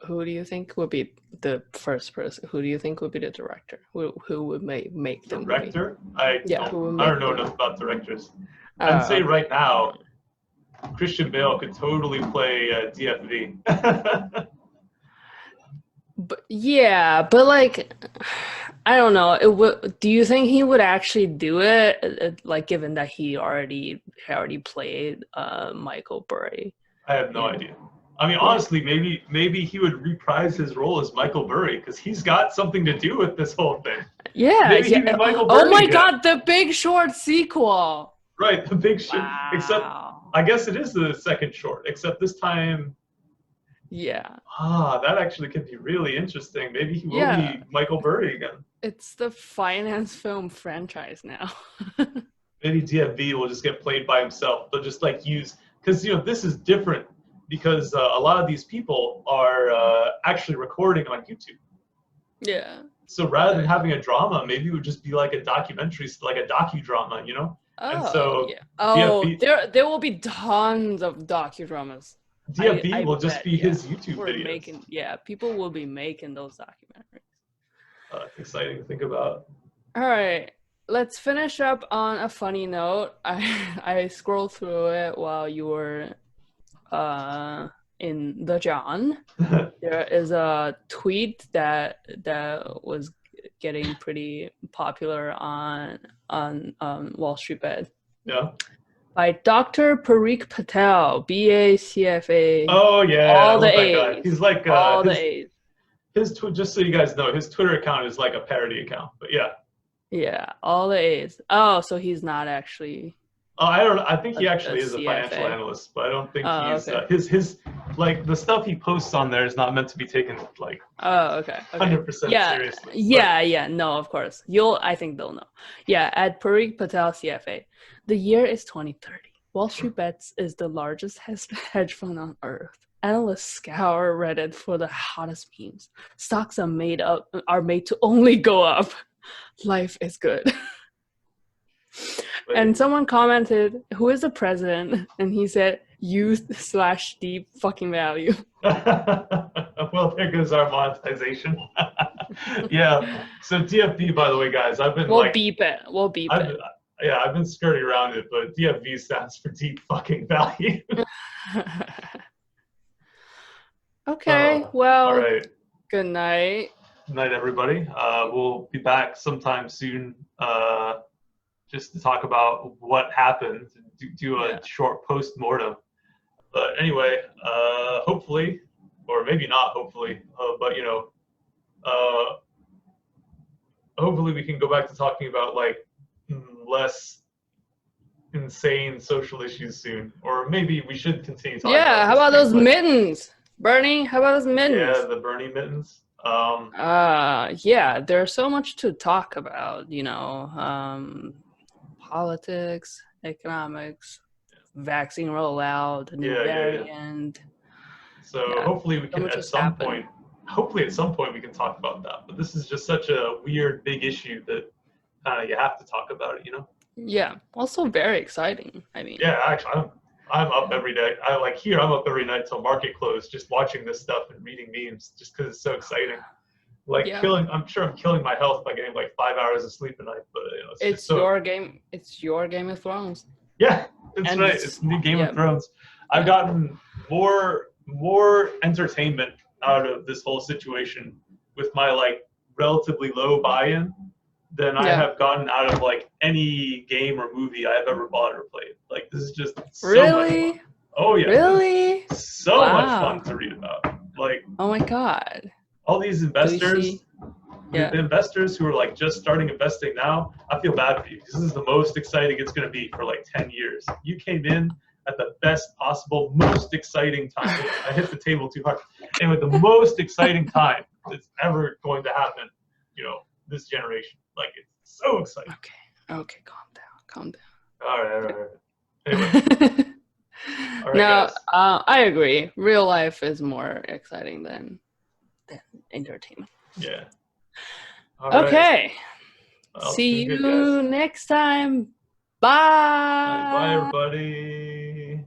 who do you think would be the first person? Who do you think would be the director? Who would make the director? movie? I don't know enough about directors. I'd say right now, Christian Bale could totally play DFV. But like, I don't know. Do you think he would actually do it? Like, given that he already played Michael Burry. I have no idea. I mean, honestly, maybe he would reprise his role as Michael Burry because he's got something to do with this whole thing. Yeah. Maybe he'd be Michael Burry. Oh my God, the Big Short sequel. Right, the Big Short. Wow. Except, I guess it is the second short. Except this time. Yeah. That actually could be really interesting. Maybe he will be Michael Burry again. It's the finance film franchise now. Maybe DFV will just get played by himself. They'll just like use, because this is different because a lot of these people are actually recording on YouTube. Yeah. So rather than having a drama, maybe it would just be like a documentary, like a docudrama, Oh, and so DFV, there will be tons of docudramas. DFV will just be his YouTube videos. People will be making those documentaries. Exciting to think about. All right, let's finish up on a funny note. I scrolled through it while you were in the John. There is a tweet that was getting pretty popular on Wall Street Bed. Yeah. By Dr. Parikh Patel, BA, CFA. Oh yeah, all the A's. A's. He's like all the A's. Just so you guys know, his Twitter account is like a parody account. But yeah. Yeah, all the A's. Oh, so he's not actually. Oh, I don't know. I think he actually is a financial analyst, but I don't think he's his like the stuff he posts on there is not meant to be taken like 100% seriously. Yeah. No, of course. I think they'll know. Yeah, at Parikh Patel CFA, the year is 2030. Wall Street Bets is the largest hedge fund on earth. Analysts scour Reddit for the hottest memes. Stocks are made to only go up. Life is good. And someone commented, "Who is the president?" And he said, "U/deep fucking value." Well, there goes our monetization. Yeah. So DFV, by the way, guys, We'll beep it. Yeah, I've been skirting around it, but DFV stands for deep fucking value. Okay. Well. All right. Good night. Good night, everybody. We'll be back sometime soon. Just to talk about what happened, do a short post-mortem. But anyway, hopefully, or maybe not hopefully, but hopefully we can go back to talking about like less insane social issues soon. Or maybe we should continue talking about how about those mittens? Bernie, how about those mittens? Yeah, the Bernie mittens. There's so much to talk about, politics, economics, vaccine rollout, new variant. So hopefully we can at some point we can talk about that. But this is just such a weird big issue that you have to talk about it, Yeah. Also very exciting. I mean. Yeah, actually I'm up every day. I'm up every night till market close just watching this stuff and reading memes just because it's so exciting. I'm sure I'm killing my health by getting like 5 hours of sleep a night, but it's your game. It's your Game of Thrones. Yeah, that's right. It's new Game of Thrones. I've gotten more entertainment out of this whole situation with my like relatively low buy-in than I have gotten out of like any game or movie I have ever bought or played. Like this is just so much fun. Oh yeah. Really? So much fun to read about. Like. Oh my God. All these investors, Yeah. The investors who are like just starting investing now, I feel bad for you. This is the most exciting it's going to be for like 10 years. You came in at the best possible, most exciting time. I hit the table too hard. Anyway, the most exciting time that's ever going to happen, this generation. Like, it's so exciting. Okay, calm down. All right. Anyway. All right, No, guys. I agree. Real life is more exciting than entertainment. Yeah. All right. Okay. Well, it's See been you good, guys. next time. Bye. Bye, everybody.